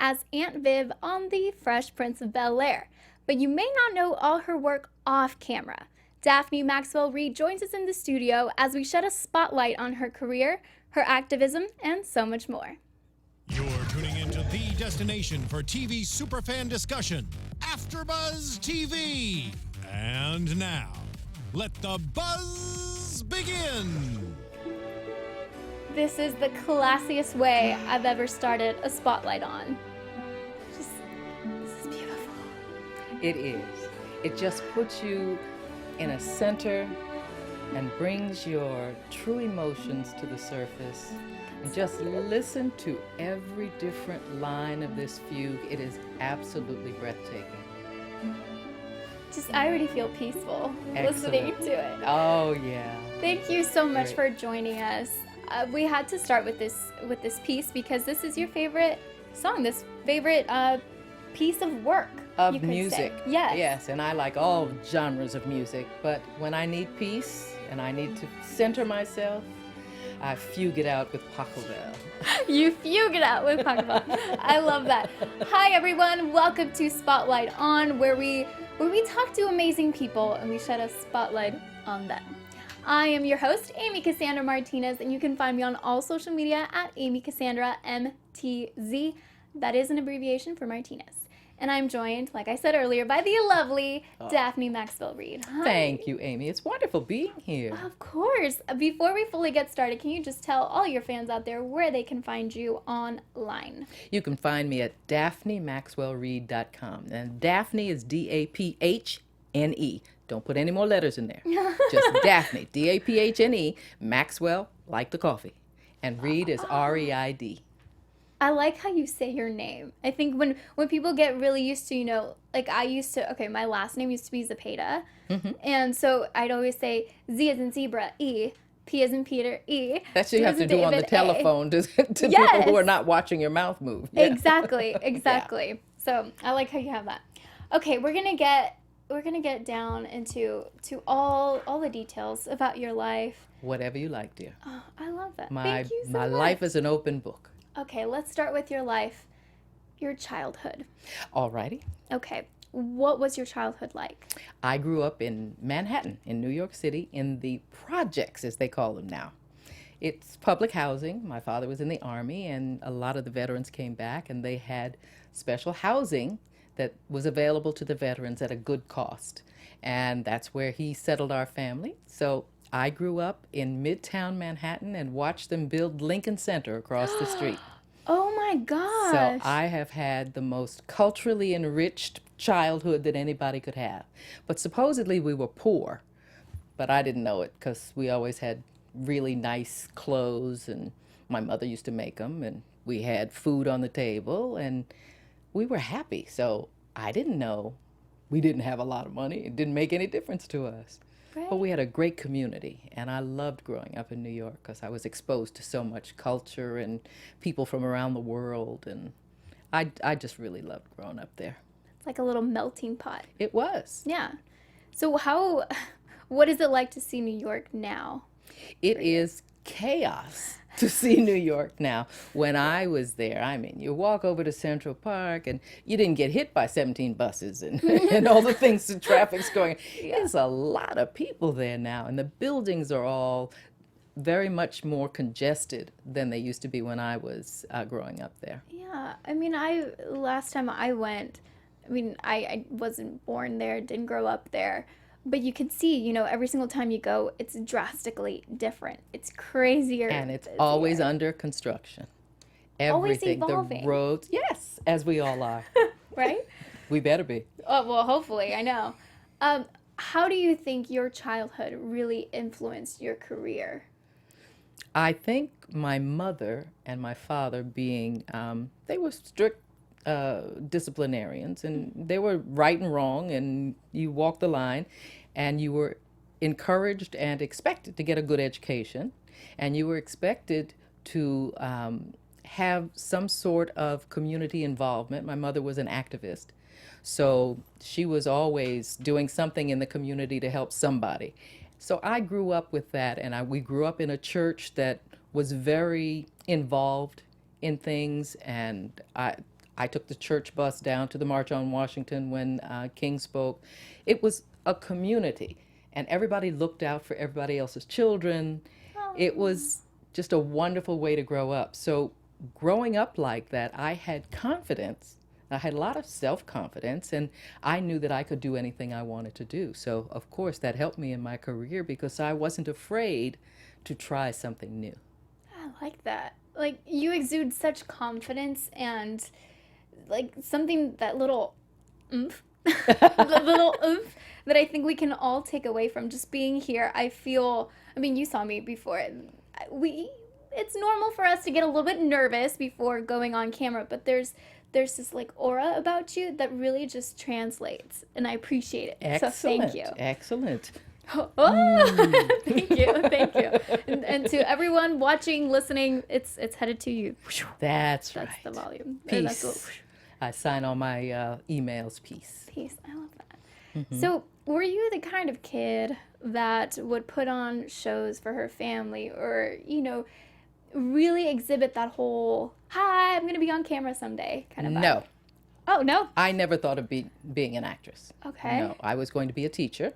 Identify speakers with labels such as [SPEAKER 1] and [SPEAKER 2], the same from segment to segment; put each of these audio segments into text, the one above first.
[SPEAKER 1] as Aunt Viv on the Fresh Prince of Bel-Air, but you may not know all her work off camera. Daphne Maxwell Reid joins us in the studio as we shed a spotlight on her career, her activism, and so much more.
[SPEAKER 2] You're tuning into the destination for TV superfan discussion, AFTERBUZZ TV. And now, let the buzz begin.
[SPEAKER 1] This is the classiest way I've ever started a spotlight on. This is beautiful.
[SPEAKER 3] It is. It just puts you in a center and brings your true emotions to the surface. And just listen to every different line of this fugue. It is absolutely breathtaking.
[SPEAKER 1] I already feel peaceful listening to it.
[SPEAKER 3] Oh yeah.
[SPEAKER 1] Thank you so much for joining us. We had to start with this piece because this is your favorite song, this favorite piece of work.
[SPEAKER 3] Of music.
[SPEAKER 1] Say. Yes.
[SPEAKER 3] Yes, and I like all genres of music, but when I need peace and I need to center myself, I fugue it out with Pachelbel.
[SPEAKER 1] You fugue it out with Pachelbel. I love that. Hi everyone, welcome to Spotlight On, where we talk to amazing people and we shed a spotlight on them. I am your host, Amy Cassandra Martinez, and you can find me on all social media at Amy Cassandra MTZ. That is an abbreviation for Martinez. And I'm joined, like I said earlier, by the lovely Daphne Maxwell Reid. Hi.
[SPEAKER 3] Thank you, Amy. It's wonderful being here.
[SPEAKER 1] Of course. Before we fully get started, can you just tell all your fans out there where they can find you online?
[SPEAKER 3] You can find me at DaphneMaxwellReid.com. And Daphne is D-A-P-H-N-E. Don't put any more letters in there. Just Daphne, D-A-P-H-N-E, Maxwell, like the coffee. And Reid is R-E-I-D.
[SPEAKER 1] I like how you say your name. I think when people get really used to, like I used to, my last name used to be Zepeda. Mm-hmm. And so I'd always say Z as in zebra, E, P as in Peter, E.
[SPEAKER 3] That's what you have to do on the telephone to people who are not watching your mouth move.
[SPEAKER 1] Yeah. Exactly. Yeah. So I like how you have that. Okay, we're gonna get down into all the details about your life.
[SPEAKER 3] Whatever you like, dear.
[SPEAKER 1] Oh, I love that.
[SPEAKER 3] Thank
[SPEAKER 1] you so
[SPEAKER 3] much. My life is an open book.
[SPEAKER 1] Okay, let's start with your life, your childhood.
[SPEAKER 3] Alrighty.
[SPEAKER 1] Okay, what was your childhood like?
[SPEAKER 3] I grew up in Manhattan, in New York City, in the projects, as they call them now. It's public housing. My father was in the Army, and a lot of the veterans came back, and they had special housing that was available to the veterans at a good cost. And that's where he settled our family. So I grew up in Midtown Manhattan and watched them build Lincoln Center across the street.
[SPEAKER 1] Oh my gosh.
[SPEAKER 3] So I have had the most culturally enriched childhood that anybody could have. But supposedly we were poor, but I didn't know it because we always had really nice clothes and my mother used to make them and we had food on the table and we were happy. So I didn't know we didn't have a lot of money. It didn't make any difference to us.
[SPEAKER 1] Right.
[SPEAKER 3] But we had a great community, and I loved growing up in New York because I was exposed to so much culture and people from around the world, and I just really loved growing up there.
[SPEAKER 1] It's like a little melting pot.
[SPEAKER 3] It was.
[SPEAKER 1] Yeah. So what is it like to see New York now?
[SPEAKER 3] It is chaos to see New York now. When I was there, I mean, you walk over to Central Park and you didn't get hit by 17 buses and, and all the things, the traffic's going. Yeah. There's a lot of people there now, and the buildings are all very much more congested than they used to be when I was growing up there.
[SPEAKER 1] Yeah, I mean, last time I went, I wasn't born there, didn't grow up there. But you can see, every single time you go, it's drastically different. It's crazier.
[SPEAKER 3] And it's always under construction. Everything,
[SPEAKER 1] always evolving.
[SPEAKER 3] The roads, yes, as we all are.
[SPEAKER 1] Right?
[SPEAKER 3] We better be.
[SPEAKER 1] Oh, well, hopefully, I know. How do you think your childhood really influenced your career?
[SPEAKER 3] I think my mother and my father being, they were strict disciplinarians, and they were right and wrong, and you walked the line, and you were encouraged and expected to get a good education, and you were expected to have some sort of community involvement. My mother was an activist, so she was always doing something in the community to help somebody. So I grew up with that, and we grew up in a church that was very involved in things, and I took the church bus down to the March on Washington when King spoke. It was a community, and everybody looked out for everybody else's children. It was just a wonderful way to grow up. So growing up like that, I had confidence. I had a lot of self-confidence, and I knew that I could do anything I wanted to do. So, of course, that helped me in my career because I wasn't afraid to try something new.
[SPEAKER 1] I like that. Like, you exude such confidence and, like, something, that little oomph, the little oomph that I think we can all take away from just being here. I mean, you saw me before. It's normal for us to get a little bit nervous before going on camera, but there's this like aura about you that really just translates, and I appreciate it.
[SPEAKER 3] Excellent.
[SPEAKER 1] So thank you.
[SPEAKER 3] Excellent.
[SPEAKER 1] Oh, thank you. And to everyone watching, listening, it's headed to you.
[SPEAKER 3] That's right.
[SPEAKER 1] That's the volume.
[SPEAKER 3] Peace. I sign all my emails, peace.
[SPEAKER 1] Peace. I love that. So, were you the kind of kid that would put on shows for her family, or really exhibit that whole "hi, I'm going to be on camera someday" kind of vibe?
[SPEAKER 3] No.
[SPEAKER 1] Oh, no?
[SPEAKER 3] I never thought of being an actress.
[SPEAKER 1] Okay.
[SPEAKER 3] No, I was going to be a teacher.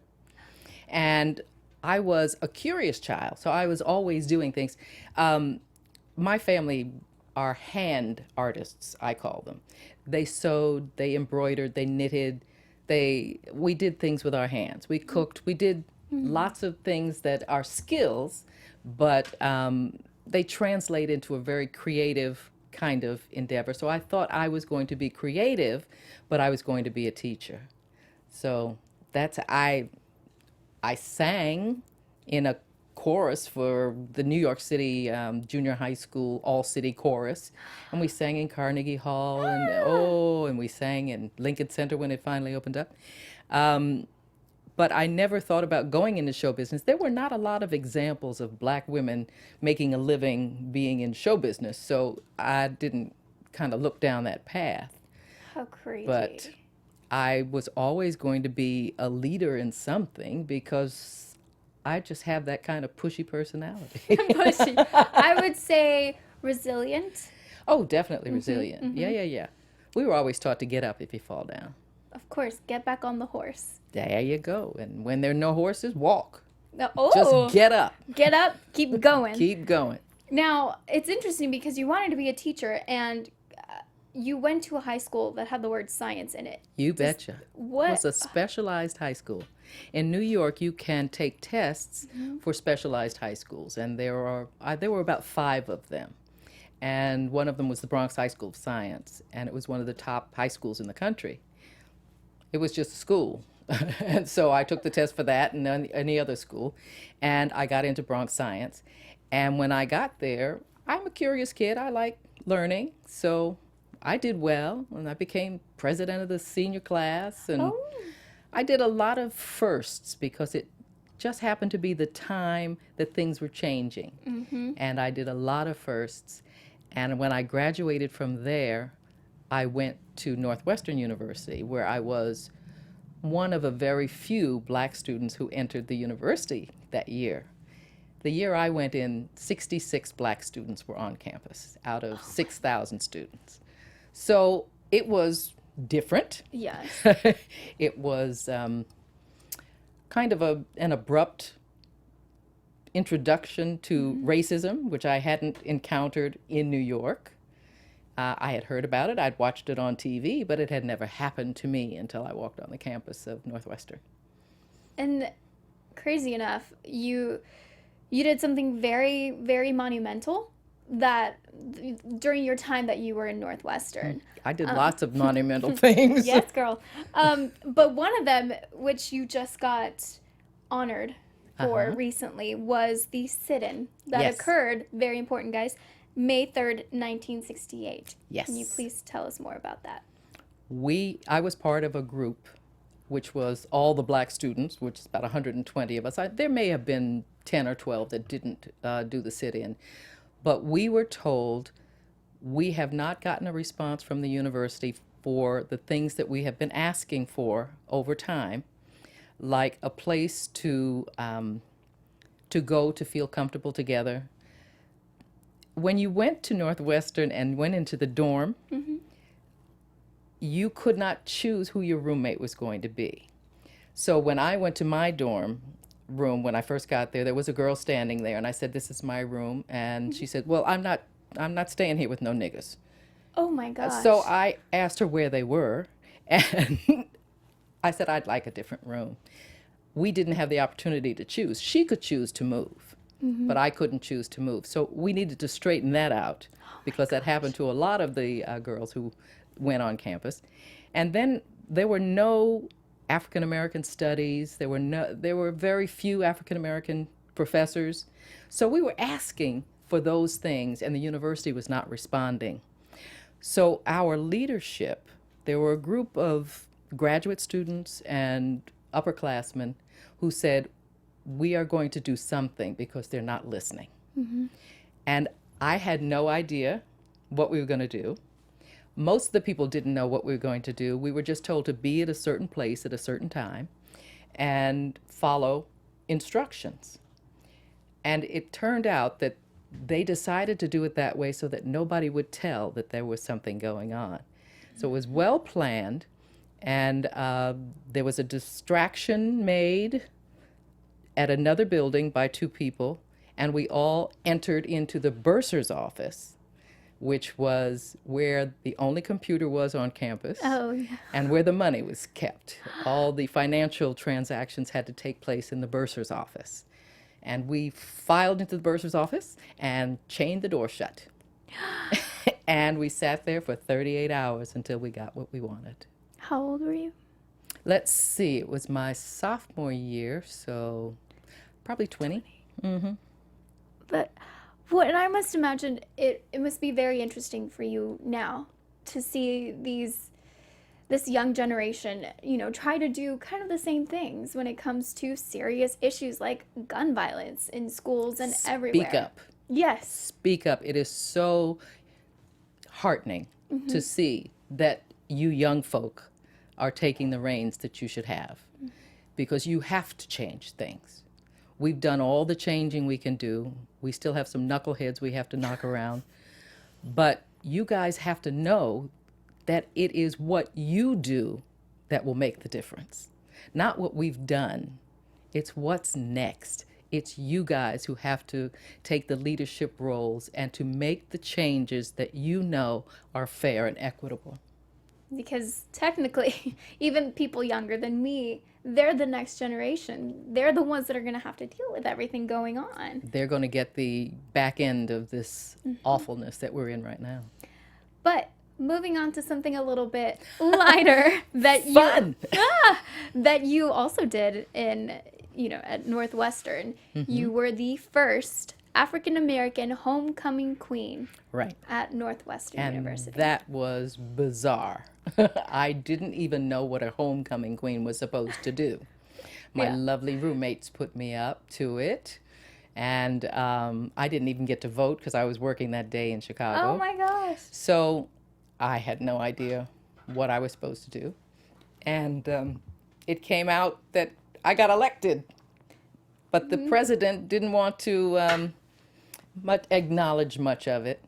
[SPEAKER 3] And I was a curious child, so I was always doing things. My family are hand artists, I call them. They sewed, they embroidered, they knitted. We did things with our hands. We cooked. We did lots of things that are skills, but they translate into a very creative kind of endeavor. So I thought I was going to be creative, but I was going to be a teacher. So I sang in a chorus for the New York City junior high school all-city chorus, and we sang in Carnegie Hall, and we sang in Lincoln Center when it finally opened up. But I never thought about going into show business. There were not a lot of examples of black women making a living being in show business, so I didn't kind of look down that path.
[SPEAKER 1] How crazy.
[SPEAKER 3] But I was always going to be a leader in something because I just have that kind of pushy personality.
[SPEAKER 1] Pushy. I would say resilient.
[SPEAKER 3] Oh, definitely resilient. Yeah. We were always taught to get up if you fall down.
[SPEAKER 1] Of course, get back on the horse.
[SPEAKER 3] There you go. And when there are no horses, walk.
[SPEAKER 1] Oh,
[SPEAKER 3] just get up.
[SPEAKER 1] Get up, keep going.
[SPEAKER 3] Keep going.
[SPEAKER 1] Now, it's interesting because you wanted to be a teacher, and you went to a high school that had the word science in it.
[SPEAKER 3] You betcha.
[SPEAKER 1] What?
[SPEAKER 3] It was a specialized high school. In New York, you can take tests for specialized high schools, and there were about 5 of them. And one of them was the Bronx High School of Science, and it was one of the top high schools in the country. It was just a school. And so I took the test for that and any other school, and I got into Bronx Science. And when I got there, I'm a curious kid. I like learning, so I did well, and I became president of the senior class, and I did a lot of firsts because it just happened to be the time that things were changing. And I did a lot of firsts. And when I graduated from there, I went to Northwestern University, where I was one of a very few black students who entered the university that year. The year I went in, 66 black students were on campus out of 6,000 students. So it was different.
[SPEAKER 1] Yes.
[SPEAKER 3] It was kind of an abrupt introduction to racism, which I hadn't encountered in New York. I had heard about it. I'd watched it on TV, but it had never happened to me until I walked on the campus of Northwestern.
[SPEAKER 1] And crazy enough, you did something very, very monumental that during your time that you were in Northwestern.
[SPEAKER 3] I did lots of monumental things.
[SPEAKER 1] Yes, girl. But one of them, which you just got honored for recently, was the sit-in that occurred, very important, guys, May 3rd, 1968.
[SPEAKER 3] Yes.
[SPEAKER 1] Can you please tell us more about that?
[SPEAKER 3] I was part of a group, which was all the black students, which is about 120 of us. There may have been 10 or 12 that didn't do the sit-in. But we were told we have not gotten a response from the university for the things that we have been asking for over time, like a place to go to feel comfortable together. When you went to Northwestern and went into the dorm, you could not choose who your roommate was going to be. So when I went to my dorm room when I first got there, there was a girl standing there, and I said, "This is my room," and she said, "Well, I'm not staying here with no niggas."
[SPEAKER 1] Oh my gosh.
[SPEAKER 3] So I asked her where they were, and I said I'd like a different room. We didn't have the opportunity to choose. She could choose to move, but I couldn't choose to move. So we needed to straighten that out because that happened to a lot of the girls who went on campus. And then there were no African American studies. There were very few African American professors. So we were asking for those things, and the university was not responding. So our leadership, there were a group of graduate students and upperclassmen who said, we are going to do something because they're not listening. And I had no idea what we were going to do. Most of the people didn't know what we were going to do. We were just told to be at a certain place at a certain time and follow instructions. And it turned out that they decided to do it that way so that nobody would tell that there was something going on. So it was well planned, and there was a distraction made at another building by two people, and we all entered into the bursar's office, which was where the only computer was on campus.
[SPEAKER 1] Oh, yeah.
[SPEAKER 3] And where the money was kept. All the financial transactions had to take place in the bursar's office. And we filed into the bursar's office and chained the door shut. And we sat there for 38 hours until we got what we wanted.
[SPEAKER 1] How old were you?
[SPEAKER 3] Let's see, it was my sophomore year, so probably 20.
[SPEAKER 1] But and I must imagine it must be very interesting for you now to see this young generation, try to do kind of the same things when it comes to serious issues like gun violence in schools and everywhere.
[SPEAKER 3] Speak up.
[SPEAKER 1] Yes.
[SPEAKER 3] Speak up. It is so heartening to see that you young folk are taking the reins that you should have, because you have to change things. We've done all the changing we can do. We still have some knuckleheads we have to knock around. But you guys have to know that it is what you do that will make the difference. Not what we've done. It's what's next. It's you guys who have to take the leadership roles and to make the changes that you know are fair and equitable.
[SPEAKER 1] Because technically, even people younger than me, they're the next generation. They're the ones that are going to have to deal with everything going on.
[SPEAKER 3] They're going to get the back end of this awfulness that we're in right now.
[SPEAKER 1] But moving on to something a little bit lighter that
[SPEAKER 3] Fun!
[SPEAKER 1] that you also did in, at Northwestern. You were the first African American homecoming queen.
[SPEAKER 3] Right.
[SPEAKER 1] At Northwestern University.
[SPEAKER 3] That was bizarre. I didn't even know what a homecoming queen was supposed to do. My lovely roommates put me up to it, and I didn't even get to vote because I was working that day in Chicago.
[SPEAKER 1] Oh my gosh.
[SPEAKER 3] So I had no idea what I was supposed to do. And it came out that I got elected. But the president didn't want to acknowledge much of it.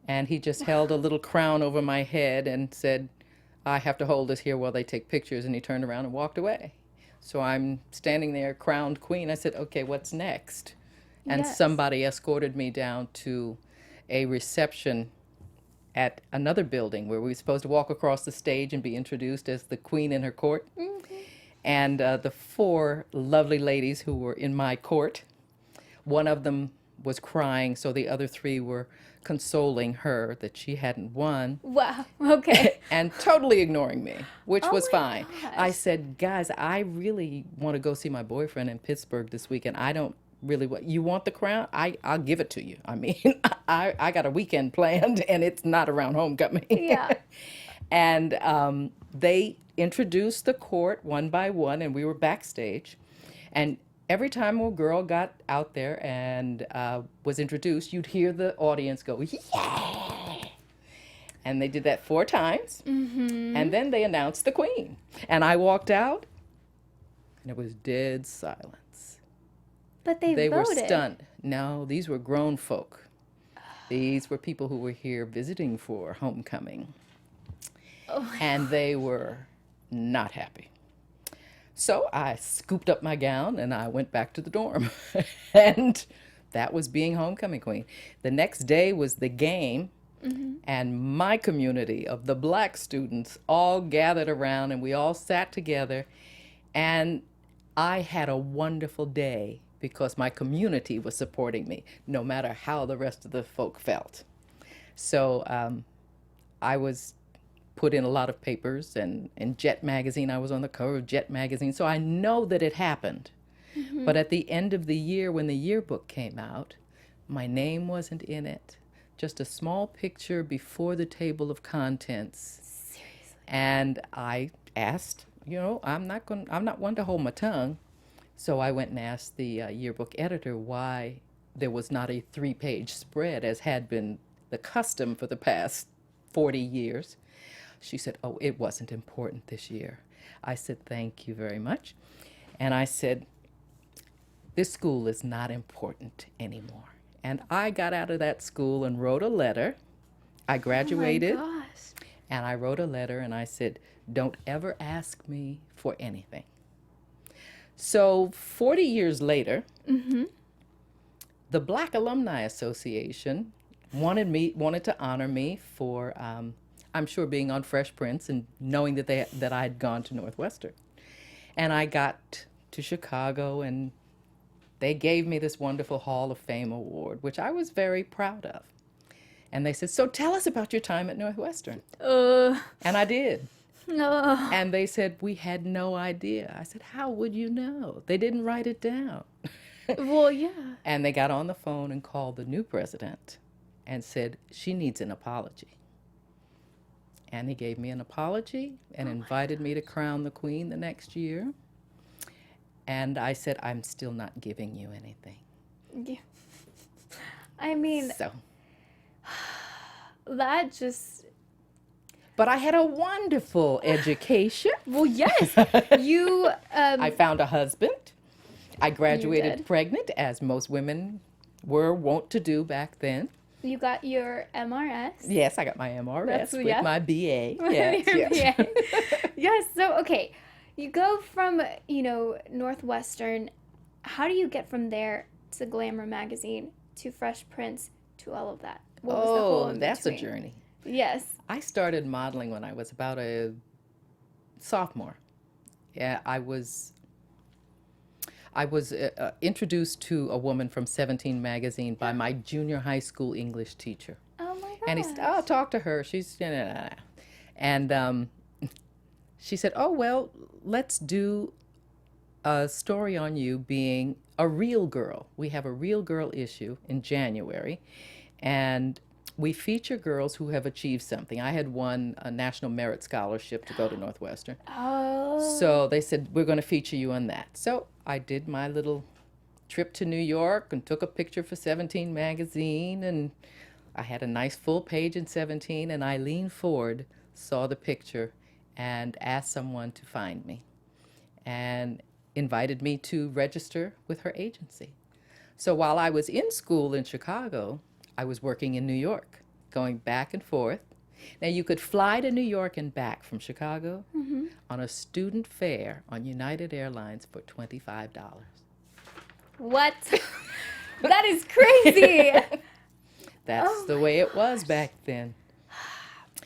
[SPEAKER 3] And he just held a little crown over my head and said, I have to hold this here while they take pictures. And he turned around and walked away. So I'm standing there, crowned queen. I said, okay, what's next? And somebody escorted me down to a reception at another building where we were supposed to walk across the stage and be introduced as the queen in her court. And the four lovely ladies who were in my court, one of them was crying, so the other three were consoling her that she hadn't won.
[SPEAKER 1] Wow, okay.
[SPEAKER 3] And totally ignoring me, which was fine.
[SPEAKER 1] Gosh.
[SPEAKER 3] I said, guys, I really want to go see my boyfriend in Pittsburgh this weekend. I don't really want, you want the crown? I'll give it to you. I mean, I got a weekend planned, and it's not around homecoming.
[SPEAKER 1] Yeah.
[SPEAKER 3] And they introduced the court one by one, and we were backstage. And every time a girl got out there and was introduced, you'd hear the audience go, yeah! And they did that 4 times. And then they announced the queen. And I walked out, and it was dead silence.
[SPEAKER 1] But they voted.
[SPEAKER 3] Were stunned. No, these were grown folk. These were people who were here visiting for homecoming. and they were not happy. So I scooped up my gown and I went back to the dorm. And that was being homecoming queen. The next day was the game, and my community of the black students all gathered around and we all sat together, and I had a wonderful day because my community was supporting me, no matter how the rest of the folk felt. So I was put in a lot of papers, and in Jet magazine, I was on the cover of Jet magazine, so I know that it happened. But at the end of the year, when the yearbook came out, my name wasn't in it. Just a small picture before the table of contents.
[SPEAKER 1] Seriously.
[SPEAKER 3] And I asked, I'm not one to hold my tongue. So I went and asked the yearbook editor why there was not a 3-page spread, as had been the custom for the past 40 years. She said, oh, it wasn't important this year. I said, thank you very much. And I said, this school is not important anymore. And I got out of that school and wrote a letter. I graduated.
[SPEAKER 1] Oh my gosh.
[SPEAKER 3] And I wrote a letter and I said, don't ever ask me for anything. So 40 years later, the Black Alumni Association wanted to honor me for, I'm sure, being on Fresh Prince and knowing that I had gone to Northwestern. And I got to Chicago and they gave me this wonderful Hall of Fame award, which I was very proud of. And they said, so tell us about your time at Northwestern. And I did.
[SPEAKER 1] No.
[SPEAKER 3] And they said, we had no idea. I said, how would you know? They didn't write it down.
[SPEAKER 1] Well, yeah.
[SPEAKER 3] And they got on the phone and called the new president and said, she needs an apology. And he gave me an apology and invited me to crown the queen the next year. And I said, I'm still not giving you anything.
[SPEAKER 1] Yeah. I mean,
[SPEAKER 3] So,
[SPEAKER 1] that just...
[SPEAKER 3] but I had a wonderful education.
[SPEAKER 1] Well, yes. You...
[SPEAKER 3] I found a husband. I graduated
[SPEAKER 1] did.
[SPEAKER 3] pregnant, as most women were wont to do back then.
[SPEAKER 1] You got your MRS.
[SPEAKER 3] Yes, I got my MRS
[SPEAKER 1] That's-
[SPEAKER 3] with
[SPEAKER 1] yeah.
[SPEAKER 3] my BA. Yes,
[SPEAKER 1] Your
[SPEAKER 3] yes.
[SPEAKER 1] PA. Yes. So, okay. You go from, Northwestern. How do you get from there to Glamour magazine, to Fresh Prince, to all of that? What was the whole in
[SPEAKER 3] That's a
[SPEAKER 1] between?
[SPEAKER 3] journey.
[SPEAKER 1] Yes.
[SPEAKER 3] I started modeling when I was about a sophomore. Yeah, I was introduced to a woman from 17 magazine by my junior high school English teacher.
[SPEAKER 1] Oh my gosh.
[SPEAKER 3] And he said, oh, talk to her. She's, and she said, oh, well, let's do a story on you being a real girl. We have a real girl issue in January, and we feature girls who have achieved something. I had won a National Merit Scholarship to go to Northwestern.
[SPEAKER 1] Oh.
[SPEAKER 3] So they said, we're going to feature you on that. So I did my little trip to New York and took a picture for 17 magazine, and I had a nice full page in 17, and Eileen Ford saw the picture and asked someone to find me and invited me to register with her agency. So while I was in school in Chicago, I was working in New York, going back and forth. Now, you could fly to New York and back from Chicago on a student fare on United Airlines for $25.
[SPEAKER 1] What? That is crazy.
[SPEAKER 3] That's the way it was back then.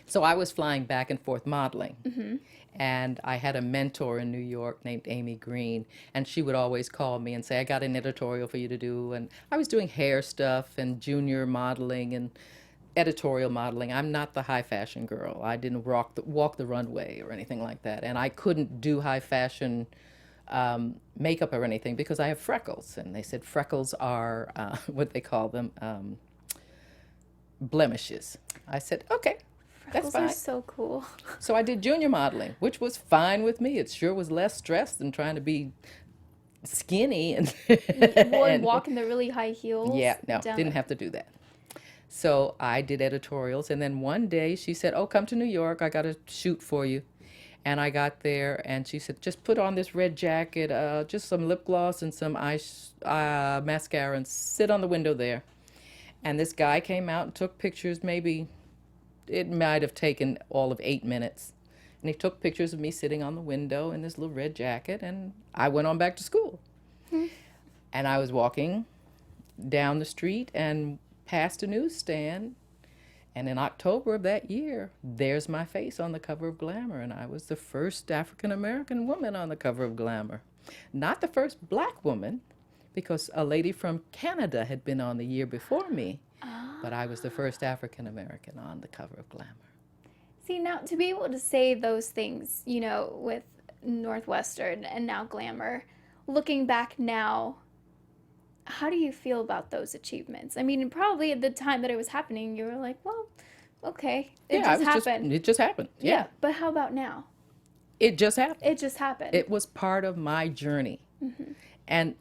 [SPEAKER 3] So I was flying back and forth modeling. And I had a mentor in New York named Amy Green, and she would always call me and say, I got an editorial for you to do. And I was doing hair stuff and junior modeling and editorial modeling. I'm not the high fashion girl. I didn't walk the runway or anything like that. And I couldn't do high fashion makeup or anything because I have freckles. And they said freckles are, what they call them, blemishes. I said, okay. That's
[SPEAKER 1] Freckles
[SPEAKER 3] fine.
[SPEAKER 1] are so cool.
[SPEAKER 3] So I did junior modeling, which was fine with me. It sure was less stress than trying to be skinny and
[SPEAKER 1] And walk in the really high heels.
[SPEAKER 3] yeah, no,
[SPEAKER 1] down
[SPEAKER 3] didn't have to do that. So I did editorials, and then one day she said, oh, come to New York. I got a shoot for you. And I got there, and she said, just put on this red jacket, just some lip gloss and some mascara, and sit on the window there. And this guy came out and took pictures maybe it might have taken all of 8 minutes. And he took pictures of me sitting on the window in this little red jacket, and I went on back to school. And I was walking down the street and past a newsstand, and in October of that year, there's my face on the cover of Glamour, and I was the first African-American woman on the cover of Glamour. Not the first black woman, because a lady from Canada had been on the year before me, but I was the first African-American on the cover of Glamour.
[SPEAKER 1] See, now to be able to say those things, you know, with Northwestern and now Glamour, looking back now, how do you feel about those achievements? I mean, probably at the time that it was happening, you were like, well, okay, it just happened.
[SPEAKER 3] It just happened. Yeah.
[SPEAKER 1] But how about now?
[SPEAKER 3] It just happened.
[SPEAKER 1] It just happened.
[SPEAKER 3] It was part of my journey. And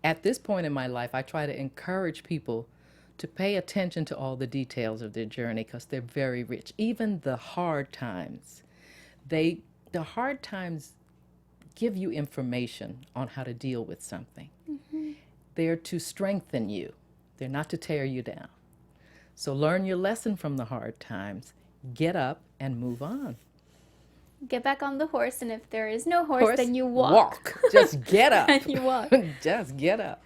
[SPEAKER 3] at this point in my life, I try to encourage people to pay attention to all the details of their journey because they're very rich. Even the hard times, the hard times give you information on how to deal with something. They're to strengthen you. They're not to tear you down. So learn your lesson from the hard times, get up and move on.
[SPEAKER 1] Get back on the horse, and if there is no horse, then you walk.
[SPEAKER 3] Just get up.
[SPEAKER 1] And you walk.
[SPEAKER 3] Just get up.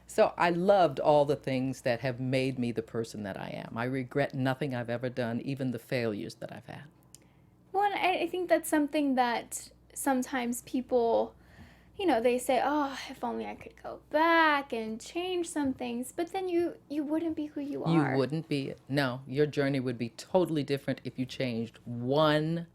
[SPEAKER 3] So I loved all the things that have made me the person that I am. I regret nothing I've ever done, even the failures that I've had.
[SPEAKER 1] Well, and I think that's something that sometimes people, you know, they say, oh, if only I could go back and change some things. But then you wouldn't be who you are.
[SPEAKER 3] You wouldn't be. No, your journey would be totally different if you changed one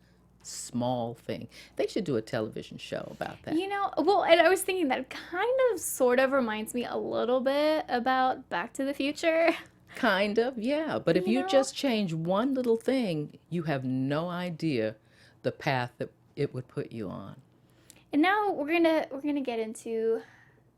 [SPEAKER 3] small thing. They should do a television show about that.
[SPEAKER 1] You know, well, and I was thinking that kind of sort of reminds me a little bit about Back to the Future.
[SPEAKER 3] Kind of, yeah. But if
[SPEAKER 1] You
[SPEAKER 3] you
[SPEAKER 1] know?
[SPEAKER 3] just change one little thing, you have no idea the path that it would put you on.
[SPEAKER 1] And now we're gonna get into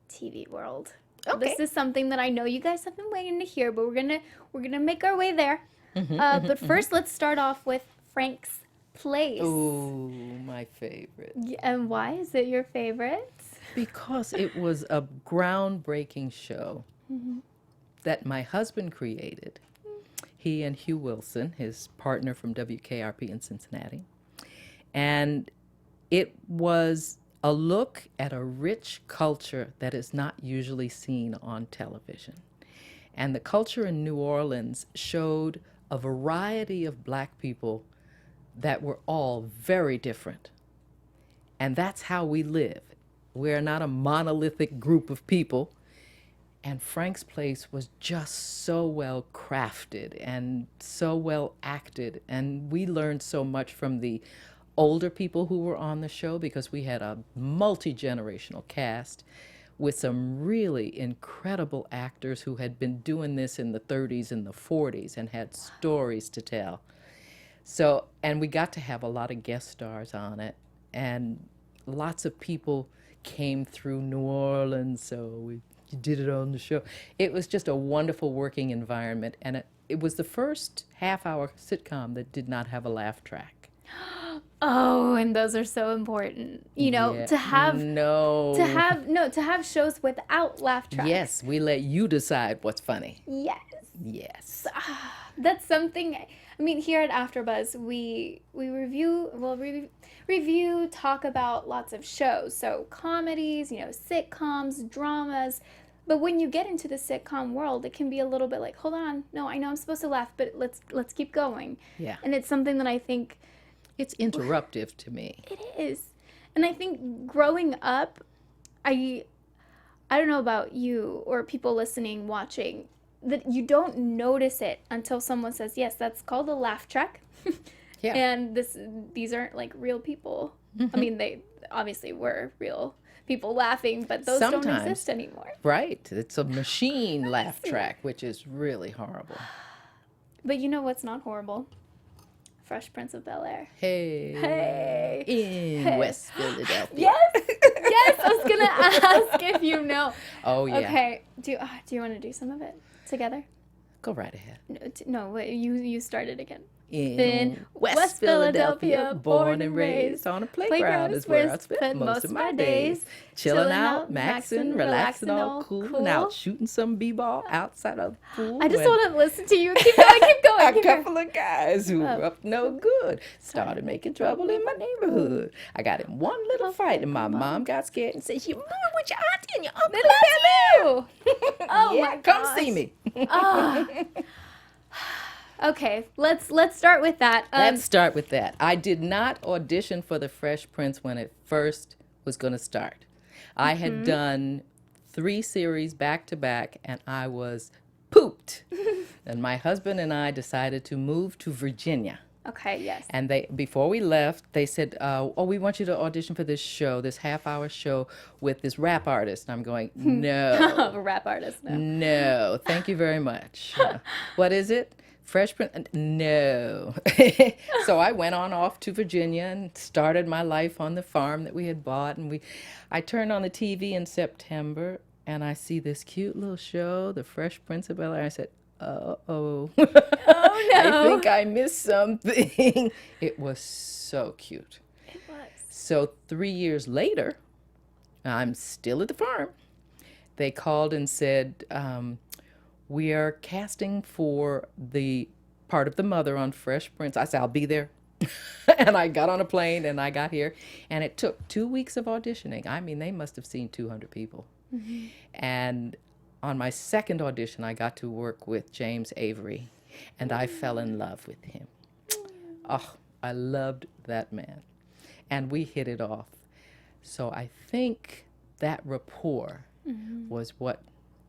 [SPEAKER 1] TV world.
[SPEAKER 3] Okay.
[SPEAKER 1] This is something that I know you guys have been waiting to hear, but we're gonna make our way there. But first, let's start off with Frank's Place.
[SPEAKER 3] Ooh, my favorite.
[SPEAKER 1] And why is it your favorite?
[SPEAKER 3] Because it was a groundbreaking show that my husband created. He and Hugh Wilson, his partner from WKRP in Cincinnati. And it was a look at a rich culture that is not usually seen on television. And the culture in New Orleans showed a variety of black people that were all very different. And that's how we live. We're not a monolithic group of people. And Frank's Place was just so well crafted and so well acted. And we learned so much from the older people who were on the show because we had a multi-generational cast with some really incredible actors who had been doing this in the 30s and the 40s and had stories to tell. So, and we got to have a lot of guest stars on it, and lots of people came through New Orleans, so we did it on the show. It was just a wonderful working environment, and it was the first half-hour sitcom that did not have a laugh track.
[SPEAKER 1] Oh, and those are so important. You know,
[SPEAKER 3] Yeah.
[SPEAKER 1] to have shows without laugh tracks.
[SPEAKER 3] Yes, we let you decide what's funny.
[SPEAKER 1] Yes.
[SPEAKER 3] Yes.
[SPEAKER 1] That's something. I mean, here at AfterBuzz, we review, talk about lots of shows. So comedies, you know, sitcoms, dramas. But when you get into the sitcom world, it can be a little bit like, hold on, no, I know I'm supposed to laugh, but let's keep going.
[SPEAKER 3] Yeah.
[SPEAKER 1] And it's something that I think
[SPEAKER 3] It's interruptive to me.
[SPEAKER 1] it is. And I think growing up, I don't know about you or people listening, watching, that you don't notice it until someone says, yes, that's called a laugh track.
[SPEAKER 3] Yeah.
[SPEAKER 1] And these aren't like real people. I mean, they obviously were real people laughing, but those don't
[SPEAKER 3] Sometimes.
[SPEAKER 1] exist anymore.
[SPEAKER 3] Right. It's a machine laugh track, which is really horrible.
[SPEAKER 1] But you know what's not horrible? Fresh Prince of Bel-Air.
[SPEAKER 3] Hey.
[SPEAKER 1] Hey.
[SPEAKER 3] In West Philadelphia.
[SPEAKER 1] Yes. Yes, I was going to ask if you know.
[SPEAKER 3] Oh, yeah.
[SPEAKER 1] Okay. Do you want to do some of it together?
[SPEAKER 3] Go right ahead.
[SPEAKER 1] No, wait, you started again.
[SPEAKER 3] in West Philadelphia, born and raised. On a playground is where I spent most of my days. Chilling out, maxing, relaxing, all cool, and out shooting some b-ball outside of the pool.
[SPEAKER 1] I just want to listen to you. Keep going, keep going.
[SPEAKER 3] A
[SPEAKER 1] Keep going.
[SPEAKER 3] couple of guys who were up no good started making trouble in my neighborhood. I got in one little fight, and my mom got scared and said, "You're moving with your auntie and your uncle
[SPEAKER 1] That's you. Oh
[SPEAKER 3] yeah,
[SPEAKER 1] my
[SPEAKER 3] come
[SPEAKER 1] gosh.
[SPEAKER 3] see me."
[SPEAKER 1] Okay, let's start with that.
[SPEAKER 3] Let's start with that. I did not audition for The Fresh Prince when it first was going to start. I had done 3 series back to back, and I was pooped. And my husband and I decided to move to Virginia.
[SPEAKER 1] Okay, yes.
[SPEAKER 3] And before we left, they said, "Oh, we want you to audition for this show, this half-hour show with this rap artist." And I'm going, "No,
[SPEAKER 1] A rap artist, no.
[SPEAKER 3] no, thank you very much." What is it? Fresh Prince? No. So I went on off to Virginia and started my life on the farm that we had bought. And I turned on the TV in September, and I see this cute little show, The Fresh Prince of Bel-Air. I said, "Uh-oh."
[SPEAKER 1] Oh, no.
[SPEAKER 3] I think I missed something. It was so cute.
[SPEAKER 1] It was.
[SPEAKER 3] So 3 years later, I'm still at the farm. They called and said, "We are casting for the part of the mother on Fresh Prince." I said, "I'll be there." And I got on a plane and I got here. And it took 2 weeks of auditioning. I mean, they must have seen 200 people. And on my second audition, I got to work with James Avery. And I fell in love with him. Oh, I loved that man. And we hit it off. So I think that rapport was what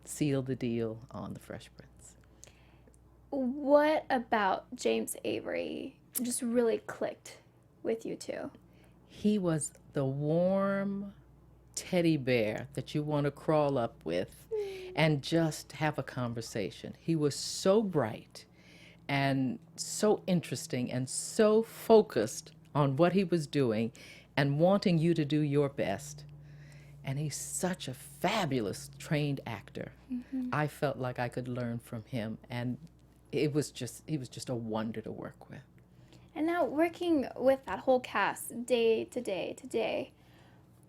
[SPEAKER 3] sealed the deal on The Fresh Prince.
[SPEAKER 1] What about James Avery just really clicked with you two?
[SPEAKER 3] He was the warm teddy bear that you want to crawl up with and just have a conversation. He was so bright and so interesting and so focused on what he was doing and wanting you to do your best. And he's such a fabulous trained actor. I felt like I could learn from him, and he was just a wonder to work with.
[SPEAKER 1] And now working with that whole cast day to day to day,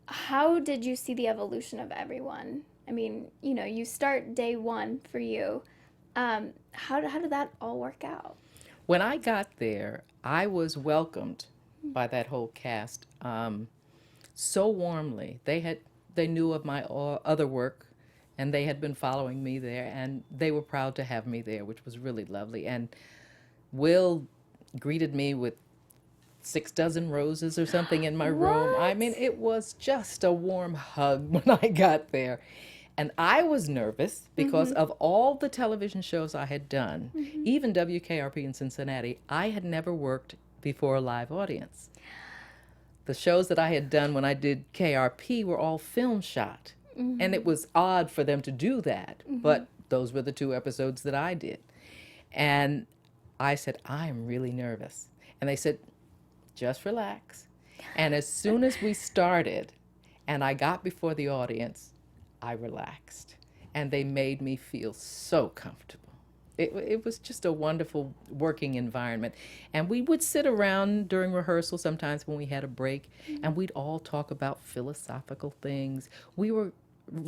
[SPEAKER 1] how did you see the evolution of everyone? I mean, you know, you start day one for you. How did that all work out?
[SPEAKER 3] When I got there, I was welcomed by that whole cast so warmly. They knew of my other work, and they had been following me there, and they were proud to have me there, which was really lovely. And Will greeted me with 6 dozen roses or something in my room. I mean, it was just a warm hug when I got there. And I was nervous because of all the television shows I had done, even WKRP in Cincinnati, I had never worked before a live audience. The shows that I had done when I did KRP were all film shot. And it was odd for them to do that, but those were the 2 episodes that I did. And I said, "I'm really nervous." And they said, "Just relax." And as soon as we started and I got before the audience, I relaxed. And they made me feel so comfortable. It was just a wonderful working environment. And we would sit around during rehearsal sometimes when we had a break, and we'd all talk about philosophical things.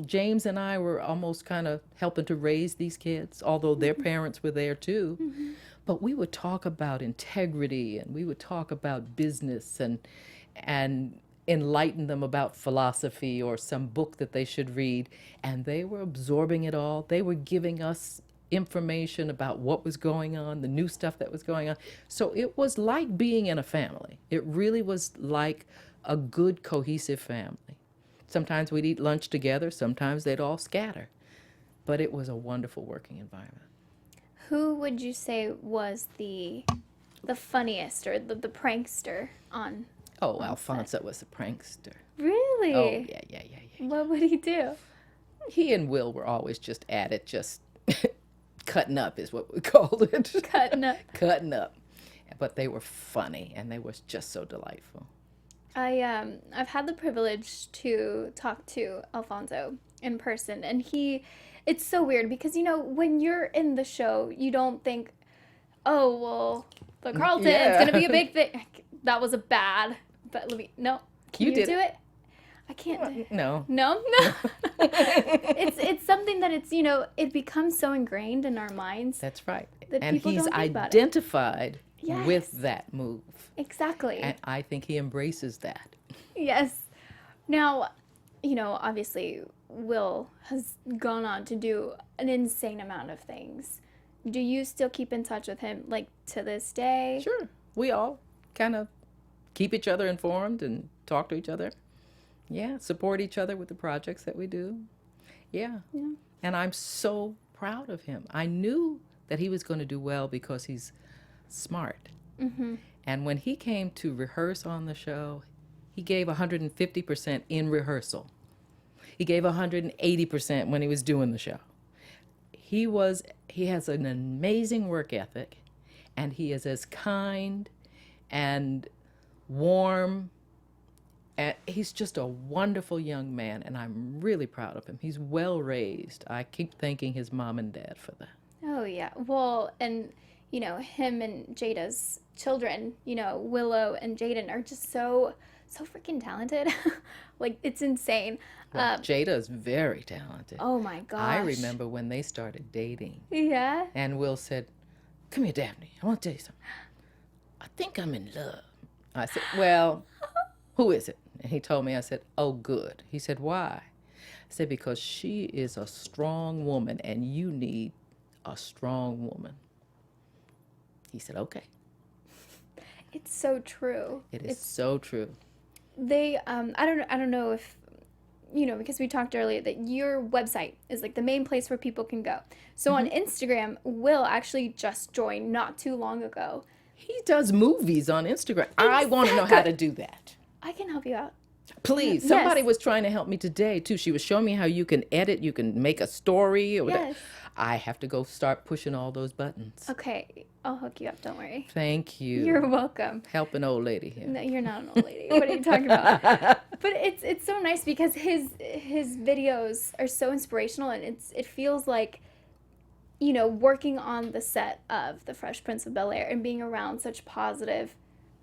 [SPEAKER 3] James and I were almost kind of helping to raise these kids, although their parents were there too. But we would talk about integrity, and we would talk about business and enlighten them about philosophy or some book that they should read. And they were absorbing it all. They were giving us information about what was going on, the new stuff that was going on. So it was like being in a family. It really was like a good, cohesive family. Sometimes we'd eat lunch together, sometimes they'd all scatter. But it was a wonderful working environment.
[SPEAKER 1] Who would you say was the funniest or the prankster on?
[SPEAKER 3] Oh, Alfonso was a prankster.
[SPEAKER 1] Really?
[SPEAKER 3] Oh, yeah.
[SPEAKER 1] What would he do?
[SPEAKER 3] He and Will were always just at it, just cutting up is what we called it.
[SPEAKER 1] Cutting up.
[SPEAKER 3] Cutting up. But they were funny, and they were just so delightful.
[SPEAKER 1] I've had the privilege to talk to Alfonso in person, and it's so weird because, you know, when you're in the show, you don't think, oh, well, the Carlton.
[SPEAKER 3] Yeah.
[SPEAKER 1] It's gonna be a big thing. That was a bad. But let me. No, can you
[SPEAKER 3] did
[SPEAKER 1] do it? I can't do it.
[SPEAKER 3] No.
[SPEAKER 1] No. It's something that it becomes so ingrained in our minds.
[SPEAKER 3] That's right.
[SPEAKER 1] That
[SPEAKER 3] And
[SPEAKER 1] people
[SPEAKER 3] he's
[SPEAKER 1] don't think about it.
[SPEAKER 3] identified
[SPEAKER 1] Yes.
[SPEAKER 3] with that move.
[SPEAKER 1] Exactly.
[SPEAKER 3] And I think he embraces that.
[SPEAKER 1] Yes. Now, obviously, Will has gone on to do an insane amount of things. Do you still keep in touch with him, like, to this day?
[SPEAKER 3] Sure. We all kind of keep each other informed and talk to each other. Yeah, support each other with the projects that we do. Yeah. And I'm so proud of him. I knew that he was going to do well because he's smart.
[SPEAKER 1] Mm-hmm.
[SPEAKER 3] And when he came to rehearse on the show, he gave 150% in rehearsal. He gave 180% when he was doing the show. He has an amazing work ethic, and he is as kind and warm. And he's just a wonderful young man, and I'm really proud of him. He's well raised. I keep thanking his mom and dad for that.
[SPEAKER 1] Oh, yeah. Well, and, him and Jada's children, Willow and Jaden are just so freaking talented. Like, it's insane.
[SPEAKER 3] Well, Jada is very talented.
[SPEAKER 1] Oh, my gosh.
[SPEAKER 3] I remember when they started dating.
[SPEAKER 1] Yeah?
[SPEAKER 3] And Will said, "Come here, Daphne. I want to tell you something. I think I'm in love." I said, "Well, who is it?" And he told me. I said, "Oh, good." He said, "Why?" I said, "Because she is a strong woman, and you need a strong woman." He said, "Okay."
[SPEAKER 1] It's so true.
[SPEAKER 3] It's so true.
[SPEAKER 1] They, I don't know if, because we talked earlier that your website is like the main place where people can go. So on Instagram, Will actually just joined not too long ago.
[SPEAKER 3] He does movies on Instagram. I want to know how to do that.
[SPEAKER 1] I can help you out.
[SPEAKER 3] Please.
[SPEAKER 1] Yes.
[SPEAKER 3] Somebody was trying to help me today, too. She was showing me how you can edit, you can make a story or whatever.
[SPEAKER 1] Yes.
[SPEAKER 3] I have to go start pushing all those buttons.
[SPEAKER 1] Okay, I'll hook you up. Don't worry.
[SPEAKER 3] Thank you.
[SPEAKER 1] You're welcome.
[SPEAKER 3] Help an old lady here.
[SPEAKER 1] No, you're not an old lady. What are you talking about? But it's so nice because his videos are so inspirational, and it feels like, working on the set of The Fresh Prince of Bel-Air and being around such positive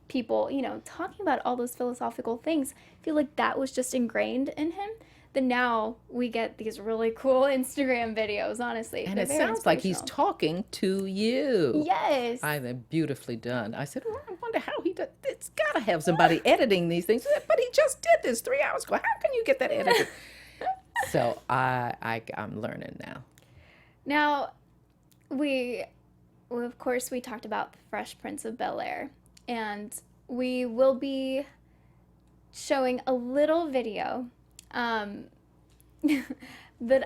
[SPEAKER 1] people, talking about all those philosophical things. I feel like that was just ingrained in him. Then now we get these really cool Instagram videos, honestly.
[SPEAKER 3] And
[SPEAKER 1] They're
[SPEAKER 3] it
[SPEAKER 1] very
[SPEAKER 3] sounds like he's
[SPEAKER 1] inspirational.
[SPEAKER 3] talking to you.
[SPEAKER 1] Yes.
[SPEAKER 3] I think beautifully done. I said, well, I wonder how he does. It's got to have somebody editing these things. But he just did this 3 hours ago. How can you get that edited? So I'm learning now.
[SPEAKER 1] Now, we of course, we talked about the Fresh Prince of Bel-Air, and we will be showing a little video that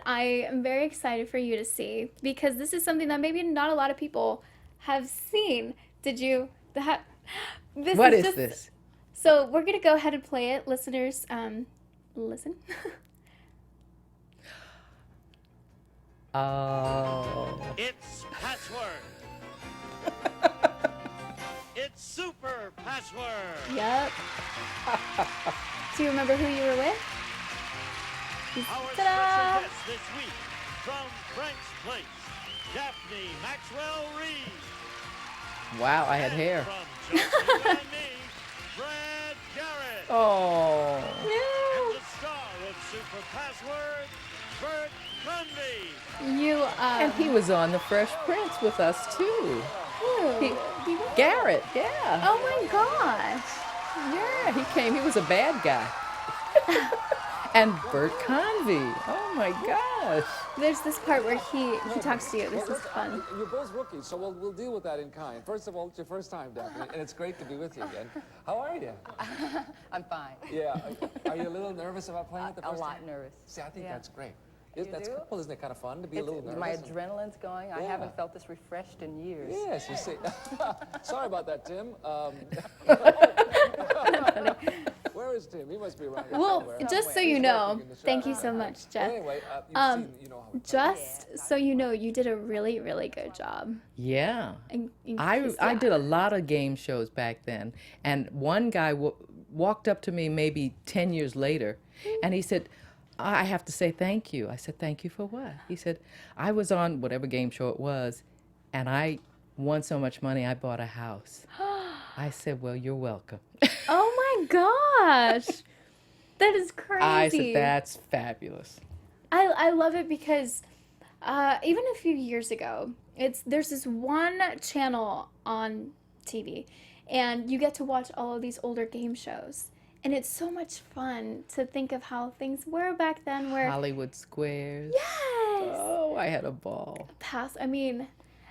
[SPEAKER 1] I am very excited for you to see, because this is something that maybe not a lot of people have seen. Did you? This
[SPEAKER 3] What is
[SPEAKER 1] just,
[SPEAKER 3] this?
[SPEAKER 1] So we're going to go ahead and play it. Listeners, listen.
[SPEAKER 3] Oh.
[SPEAKER 4] It's password. It's super password.
[SPEAKER 1] Yep. Do you remember who you were with?
[SPEAKER 4] Our
[SPEAKER 1] Ta-da!
[SPEAKER 4] special guest this week from Frank's Place, Daphne Maxwell Reid.
[SPEAKER 3] Wow, I had
[SPEAKER 4] And
[SPEAKER 3] hair.
[SPEAKER 4] From Chelsea and me, Brad Garrett.
[SPEAKER 3] Oh.
[SPEAKER 4] And the star of Super Password, Bert Mundy.
[SPEAKER 1] You,
[SPEAKER 3] And he was on The Fresh Prince with us, too. Garrett, yeah.
[SPEAKER 1] Oh my gosh.
[SPEAKER 3] Yeah, he came. He was a bad guy. And Bert Convey. Oh my gosh.
[SPEAKER 1] There's this part where he talks to you. This is fun.
[SPEAKER 5] You're both rookies, so we'll deal with that in kind. First of all, it's your first time, Daphne, and it's great to be with you again. How are you?
[SPEAKER 6] I'm fine.
[SPEAKER 5] Yeah. Are you a little nervous about playing it the
[SPEAKER 6] A
[SPEAKER 5] first
[SPEAKER 6] lot
[SPEAKER 5] time?
[SPEAKER 6] nervous.
[SPEAKER 5] See, I think
[SPEAKER 6] Yeah.
[SPEAKER 5] that's great.
[SPEAKER 6] You
[SPEAKER 5] That's
[SPEAKER 6] do?
[SPEAKER 5] cool. Isn't it kind of fun to be a little nervous?
[SPEAKER 6] My adrenaline's going. I
[SPEAKER 5] Yeah.
[SPEAKER 6] haven't felt this refreshed in years.
[SPEAKER 5] Yes, you see. Sorry about that, Tim. Where is Tim? He must be around here
[SPEAKER 1] Well,
[SPEAKER 5] somewhere.
[SPEAKER 1] just so
[SPEAKER 5] He's
[SPEAKER 1] you know,
[SPEAKER 5] working in the
[SPEAKER 1] thank you
[SPEAKER 5] shop.
[SPEAKER 1] so much,
[SPEAKER 5] Well,
[SPEAKER 1] Jeff.
[SPEAKER 5] anyway, you've seen, you know how it
[SPEAKER 1] Just so you know, you did a really, really good job.
[SPEAKER 3] Yeah.
[SPEAKER 1] And
[SPEAKER 3] I did a lot of game shows back then. And one guy walked up to me maybe 10 years later, and he said, I have to say thank you. I said, thank you for what? He said, I was on whatever game show it was, and I won so much money, I bought a house. I said, well, you're welcome.
[SPEAKER 1] Oh my gosh. That is crazy.
[SPEAKER 3] I said, that's fabulous.
[SPEAKER 1] I love it because even a few years ago, there's this one channel on TV, and you get to watch all of these older game shows. And it's so much fun to think of how things were back then where
[SPEAKER 3] Hollywood Squares.
[SPEAKER 1] Yes.
[SPEAKER 3] Oh, I had a ball.
[SPEAKER 1] I mean,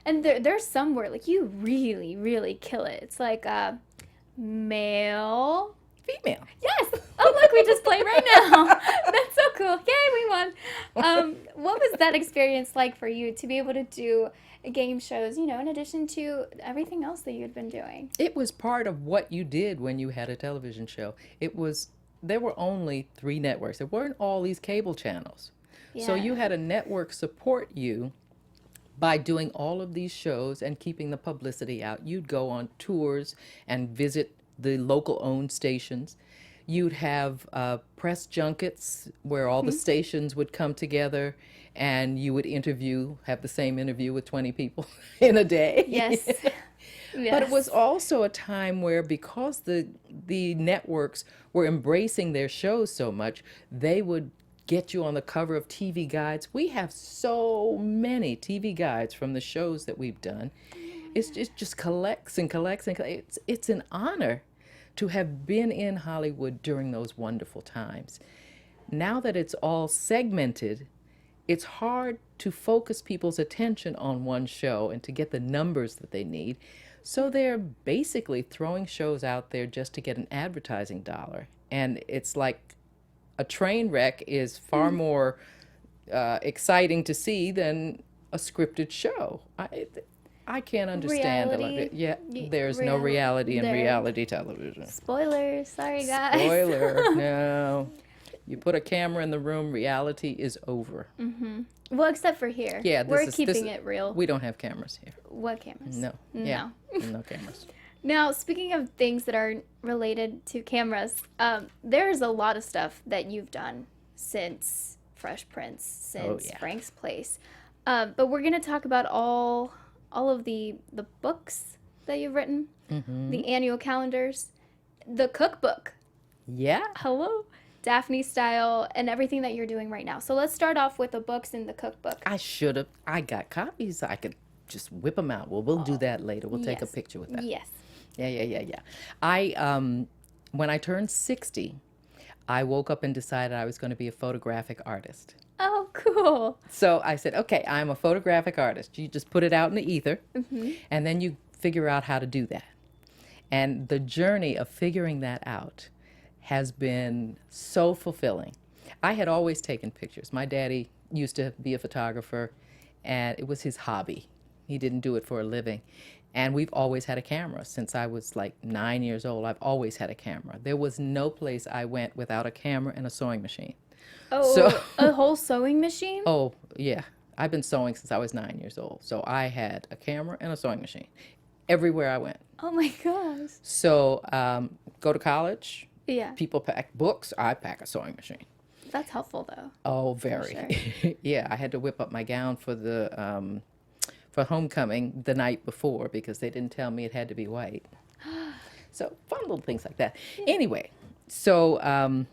[SPEAKER 1] and there's some where like you really, really kill it. It's like male.
[SPEAKER 3] Female.
[SPEAKER 1] Yes. Oh, look, we just played right now. That's so cool. Yay, we won. What was that experience like for you to be able to do game shows, in addition to everything else that you'd been doing?
[SPEAKER 3] It was part of what you did when you had a television show. There were only 3 networks. There weren't all these cable channels. So you had a network support you by doing all of these shows and keeping the publicity out. You'd go on tours and visit the local owned stations. You'd have press junkets where all the stations would come together and you would have the same interview with 20 people in a day.
[SPEAKER 1] Yes.
[SPEAKER 3] But it was also a time where, because the networks were embracing their shows so much, they would get you on the cover of TV guides. We have so many TV guides from the shows that we've done. It just collects and collects and collects. It's an honor to have been in Hollywood during those wonderful times. Now that it's all segmented, it's hard to focus people's attention on one show and to get the numbers that they need. So they're basically throwing shows out there just to get an advertising dollar. And it's like a train wreck is far more exciting to see than a scripted show. I can't understand
[SPEAKER 1] Reality.
[SPEAKER 3] Yeah, there's no reality in reality television.
[SPEAKER 1] Spoilers, sorry guys.
[SPEAKER 3] Spoiler, no. You put a camera in the room, reality is over.
[SPEAKER 1] Well, except for here.
[SPEAKER 3] Yeah,
[SPEAKER 1] we're keeping it real.
[SPEAKER 3] We don't have cameras here.
[SPEAKER 1] What cameras?
[SPEAKER 3] No. Yeah, no cameras.
[SPEAKER 1] Now, speaking of things that are related to cameras, there's a lot of stuff that you've done since Fresh Prince, since Frank's Place. But we're going to talk about all of the books that you've written, the annual calendars, the cookbook.
[SPEAKER 3] Yeah.
[SPEAKER 1] Hello. Daphne style, and everything that you're doing right now. So let's start off with the books and the cookbook.
[SPEAKER 3] I got copies. I could just whip them out. Well, we'll do that later. We'll take a picture with that.
[SPEAKER 1] Yes.
[SPEAKER 3] Yeah. When I turned 60, I woke up and decided I was going to be a photographic artist.
[SPEAKER 1] Oh, cool.
[SPEAKER 3] So I said, okay, I'm a photographic artist. You just put it out in the ether, and then you figure out how to do that. And the journey of figuring that out has been so fulfilling. I had always taken pictures. My daddy used to be a photographer, and it was his hobby. He didn't do it for a living. And we've always had a camera. Since I was like 9 years old, I've always had a camera. There was no place I went without a camera and a sewing machine.
[SPEAKER 1] Oh, so, a whole sewing machine?
[SPEAKER 3] Oh, yeah. I've been sewing since I was 9 years old. So I had a camera and a sewing machine everywhere I went.
[SPEAKER 1] Oh my gosh.
[SPEAKER 3] So go to college.
[SPEAKER 1] Yeah.
[SPEAKER 3] People pack books. I pack a sewing machine.
[SPEAKER 1] That's helpful though.
[SPEAKER 3] Oh, very. Sure. Yeah, I had to whip up my gown for the for homecoming the night before because they didn't tell me it had to be white. So fun little things like that. Yeah. Anyway, so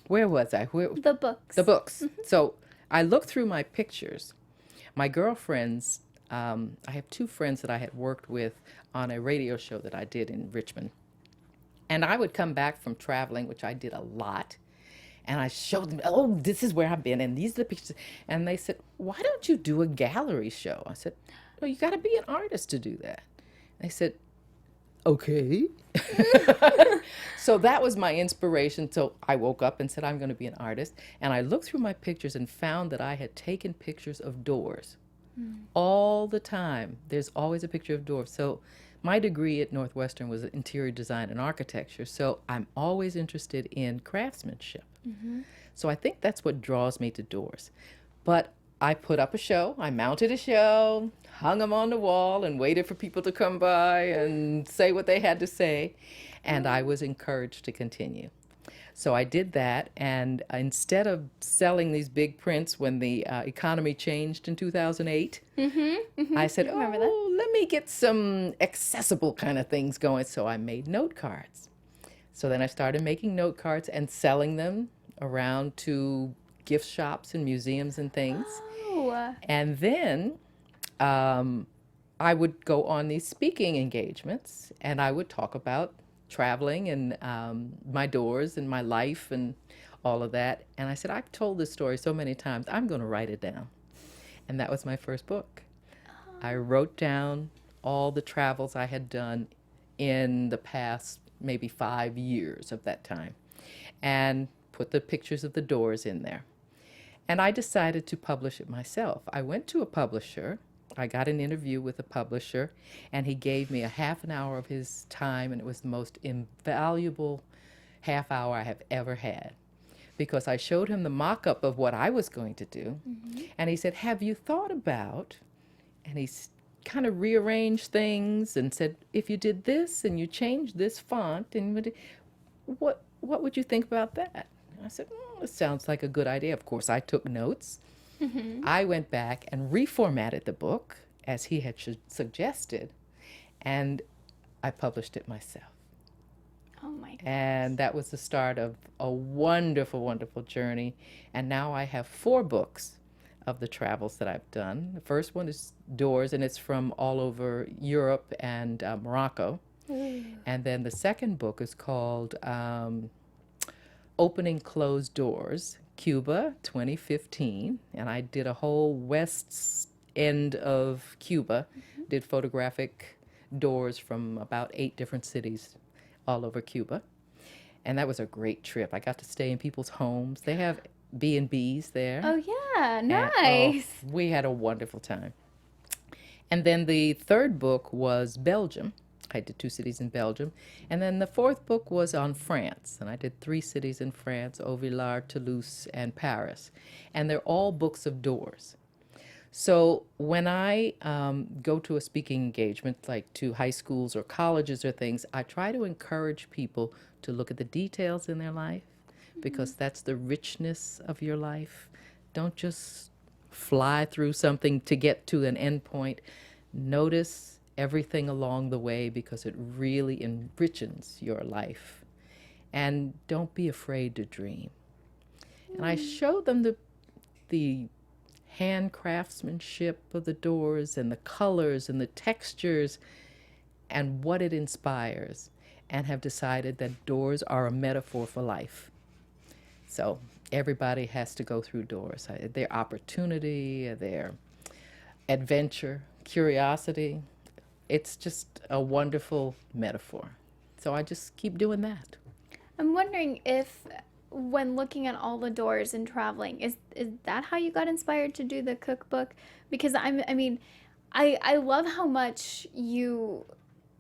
[SPEAKER 3] where was I?
[SPEAKER 1] The books.
[SPEAKER 3] The books. So I looked through my pictures. My girlfriends, I have 2 friends that I had worked with on a radio show that I did in Richmond. And I would come back from traveling, which I did a lot, and I showed them, oh, this is where I've been, and these are the pictures. And they said, why don't you do a gallery show? I said, well, you got to be an artist to do that. They said, okay. So that was my inspiration. So I woke up and said, I'm going to be an artist. And I looked through my pictures and found that I had taken pictures of doors all the time. There's always a picture of doors. So my degree at Northwestern was interior design and architecture, so I'm always interested in craftsmanship. So I think that's what draws me to doors. But I put up a show, I mounted a show, hung them on the wall, and waited for people to come by and say what they had to say, and I was encouraged to continue. So I did that, and instead of selling these big prints when the economy changed in 2008, I said,
[SPEAKER 1] remember that.
[SPEAKER 3] oh, let me get some accessible kind of things going. So I made note cards. So then I started making note cards and selling them around to gift shops and museums and things.
[SPEAKER 1] Oh.
[SPEAKER 3] And then I would go on these speaking engagements, and I would talk about traveling and my doors and my life and all of that. And I said, I've told this story so many times, I'm going to write it down. And that was my first book. I wrote down all the travels I had done in the past maybe 5 years of that time, and put the pictures of the doors in there. And I decided to publish it myself. I went to a publisher. I got an interview with a publisher, and he gave me a half an hour of his time, and it was the most invaluable half hour I have ever had, because I showed him the mock-up of what I was going to do, and he said, have you thought about, and he kind of rearranged things and said, if you did this and you changed this font, and what would you think about that? And I said, it sounds like a good idea. Of course, I took notes. I went back and reformatted the book as he had suggested, and I published it myself.
[SPEAKER 1] Oh my God.
[SPEAKER 3] And that was the start of a wonderful, wonderful journey. And now I have 4 books of the travels that I've done. The first one is Doors, and it's from all over Europe and Morocco. And then the second book is called Opening Closed Doors, Cuba, 2015. And I did a whole west end of Cuba, did photographic doors from about 8 different cities all over Cuba. And that was a great trip. I got to stay in people's homes. They have B&Bs there.
[SPEAKER 1] Oh yeah,
[SPEAKER 3] And,
[SPEAKER 1] nice.
[SPEAKER 3] we had a wonderful time. And then the third book was Belgium. I did 2 cities in Belgium. And then the fourth book was on France. And I did 3 cities in France, Auvillard, Toulouse, and Paris. And they're all books of doors. So when I go to a speaking engagement, like to high schools or colleges or things, I try to encourage people to look at the details in their life, because that's the richness of your life. Don't just fly through something to get to an end point. Notice everything along the way, because it really enriches your life. And don't be afraid to dream. And I show them the hand craftsmanship of the doors and the colors and the textures and what it inspires, and have decided that doors are a metaphor for life. So everybody has to go through doors. Their opportunity, their adventure, curiosity. It's just a wonderful metaphor. So I just keep doing that.
[SPEAKER 1] I'm wondering if, when looking at all the doors and traveling, is that how you got inspired to do the cookbook? Because I love how much you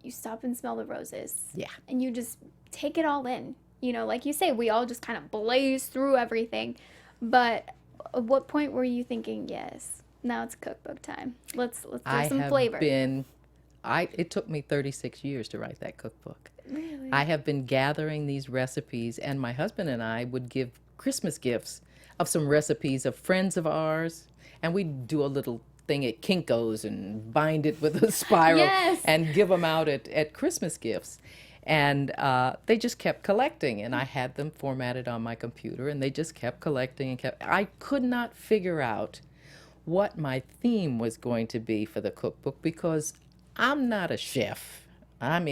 [SPEAKER 1] stop and smell the roses.
[SPEAKER 3] Yeah.
[SPEAKER 1] And you just take it all in. You know, like you say, we all just kind of blaze through everything. But at what point were you thinking, yes, now it's cookbook time. Let's do some flavor.
[SPEAKER 3] It took me 36 years to write that cookbook.
[SPEAKER 1] Really?
[SPEAKER 3] I have been gathering these recipes, and my husband and I would give Christmas gifts of some recipes of friends of ours, and we'd do a little thing at Kinko's and bind it with a spiral
[SPEAKER 1] Yes.
[SPEAKER 3] and give them out at Christmas gifts. And they just kept collecting, and I had them formatted on my computer, and they just kept collecting and kept. I could not figure out what my theme was going to be for the cookbook, because I'm not a chef. I'm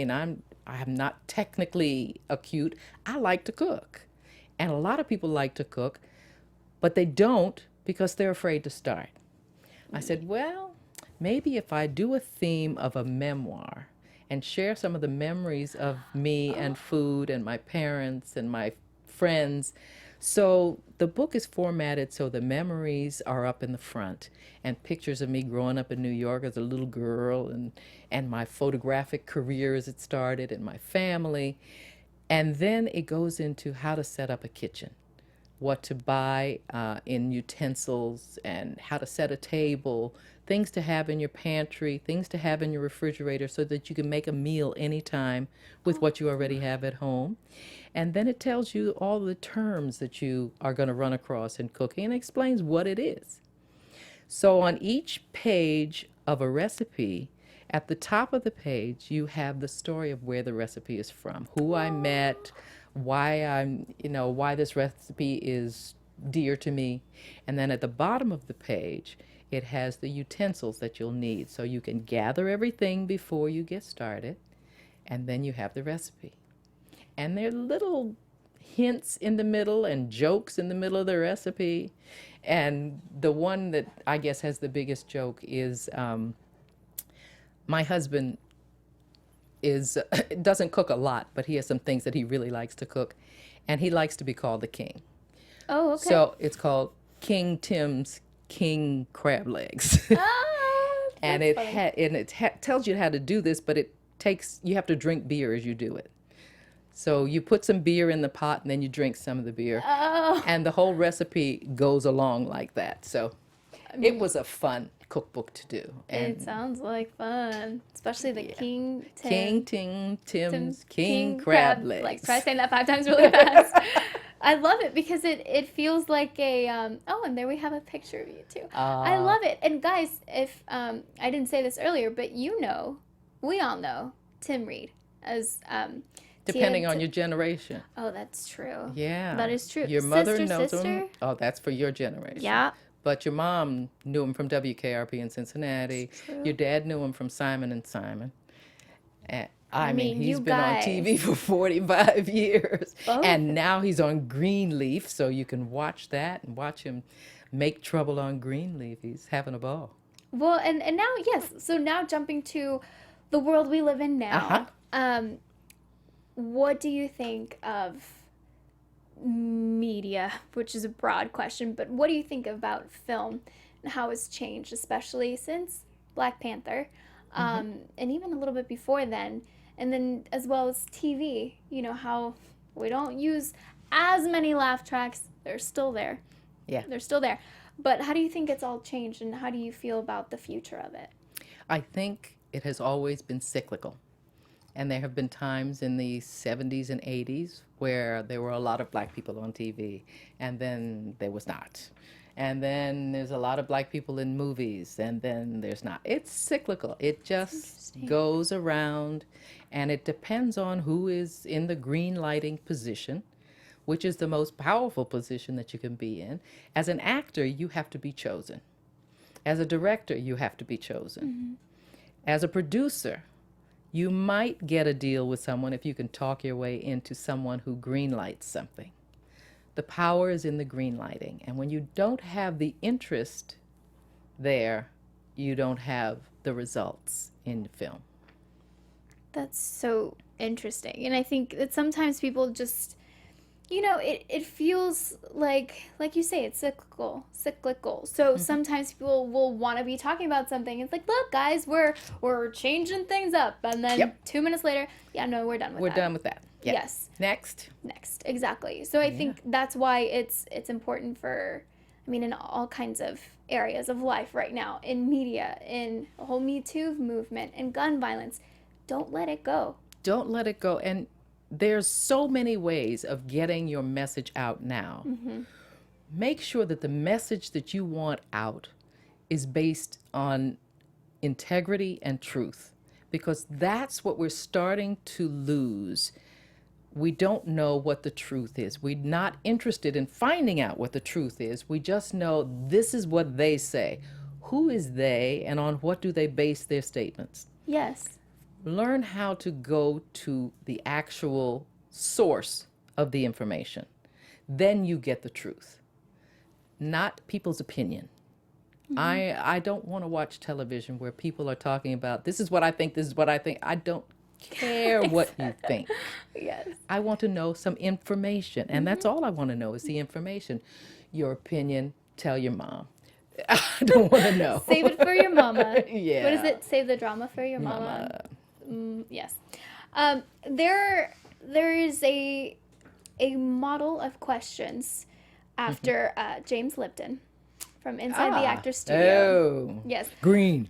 [SPEAKER 3] not technically acute. I like to cook. And a lot of people like to cook, but they don't because they're afraid to start. I said, well, maybe if I do a theme of a memoir and share some of the memories of me and food and my parents and my friends. So the book is formatted so the memories are up in the front, and pictures of me growing up in New York as a little girl, and my photographic career as it started, and my family. And then it goes into how to set up a kitchen, what to buy in utensils, and how to set a table, things to have in your pantry, things to have in your refrigerator so that you can make a meal anytime with what you already have at home. And then it tells you all the terms that you are going to run across in cooking and explains what it is. So on each page of a recipe, at the top of the page, you have the story of where the recipe is from, who I met, why this recipe is dear to me. And then at the bottom of the page, it has the utensils that you'll need. So you can gather everything before you get started, and then you have the recipe. And there are little hints in the middle and jokes in the middle of the recipe. And the one that I guess has the biggest joke is my husband doesn't cook a lot, but he has some things that he really likes to cook. And he likes to be called the king.
[SPEAKER 1] Oh, okay.
[SPEAKER 3] So it's called King Tim's King Crab Legs.
[SPEAKER 1] Ah,
[SPEAKER 3] and
[SPEAKER 1] that's
[SPEAKER 3] it
[SPEAKER 1] funny.
[SPEAKER 3] tells you how to do this, but you have to drink beer as you do it. So you put some beer in the pot and then you drink some of the beer.
[SPEAKER 1] Oh.
[SPEAKER 3] And the whole recipe goes along like that. So it was a fun cookbook to do. And
[SPEAKER 1] It sounds like fun, especially the King
[SPEAKER 3] Tim's
[SPEAKER 1] Tim's
[SPEAKER 3] King Crab Legs.
[SPEAKER 1] Like, try saying that 5 times really fast. I love it because it feels like a oh, and there we have a picture of you too. I love it. And guys, if I didn't say this earlier, but we all know Tim Reid as
[SPEAKER 3] Depending on your generation.
[SPEAKER 1] Oh, that's true.
[SPEAKER 3] Yeah.
[SPEAKER 1] That is true.
[SPEAKER 3] Your mother
[SPEAKER 1] Sister,
[SPEAKER 3] knows
[SPEAKER 1] sister?
[SPEAKER 3] him. Oh, that's for your generation.
[SPEAKER 1] Yeah.
[SPEAKER 3] But your mom knew him from WKRP in Cincinnati.
[SPEAKER 1] True.
[SPEAKER 3] Your dad knew him from Simon and Simon. And I mean,
[SPEAKER 1] mean,
[SPEAKER 3] he's
[SPEAKER 1] you
[SPEAKER 3] been on
[SPEAKER 1] guys.
[SPEAKER 3] TV for 45 years.
[SPEAKER 1] Both.
[SPEAKER 3] And now he's on Greenleaf, so you can watch that and watch him make trouble on Greenleaf. He's having a ball.
[SPEAKER 1] Well, and now, yes. So now jumping to the world we live in now. What do you think of media, which is a broad question, but what do you think about film and how it's changed, especially since Black Panther, and even a little bit before then, and then as well as TV, how we don't use as many laugh tracks. They're still there.
[SPEAKER 3] Yeah.
[SPEAKER 1] They're still there. But how do you think it's all changed, and how do you feel about the future of it?
[SPEAKER 3] I think it has always been cyclical. And there have been times in the 70s and 80s where there were a lot of black people on TV, and then there was not. And then there's a lot of black people in movies, and then there's not. It's cyclical. It just goes around, and it depends on who is in the green lighting position, which is the most powerful position that you can be in. As an actor, you have to be chosen. As a director, you have to be chosen. As a producer, you might get a deal with someone if you can talk your way into someone who greenlights something. The power is in the greenlighting. And when you don't have the interest there, you don't have the results in film.
[SPEAKER 1] That's so interesting. And I think that sometimes people just, it feels like you say, it's cyclical. So sometimes people will want to be talking about something. It's like, look, guys, we're changing things up. And then 2 minutes later, yeah, no, we're done with that.
[SPEAKER 3] We're done with that. Yep.
[SPEAKER 1] Yes.
[SPEAKER 3] Next.
[SPEAKER 1] Exactly. So I think that's why it's important for, in all kinds of areas of life right now, in media, in the whole Me Too movement, and gun violence. Don't let it go.
[SPEAKER 3] Don't let it go. And there's so many ways of getting your message out now. Make sure that the message that you want out is based on integrity and truth, because that's what we're starting to lose. We don't know what the truth is. We're not interested in finding out what the truth is. We just know this is what they say. Who is they, and on what do they base their statements?
[SPEAKER 1] Yes.
[SPEAKER 3] Learn how to go to the actual source of the information. Then you get the truth, not people's opinion. I don't want to watch television where people are talking about, this is what I think, this is what I think. I don't care what you think.
[SPEAKER 1] Yes.
[SPEAKER 3] I want to know some information, and that's all I want to know is the information. Your opinion, tell your mom. I don't want to know.
[SPEAKER 1] Save it for your mama.
[SPEAKER 3] Yeah.
[SPEAKER 1] What is it? Save the drama for your mama. Yes. There is a model of questions after James Lipton from inside the actor studio.
[SPEAKER 3] Oh.
[SPEAKER 1] Yes.
[SPEAKER 3] Green.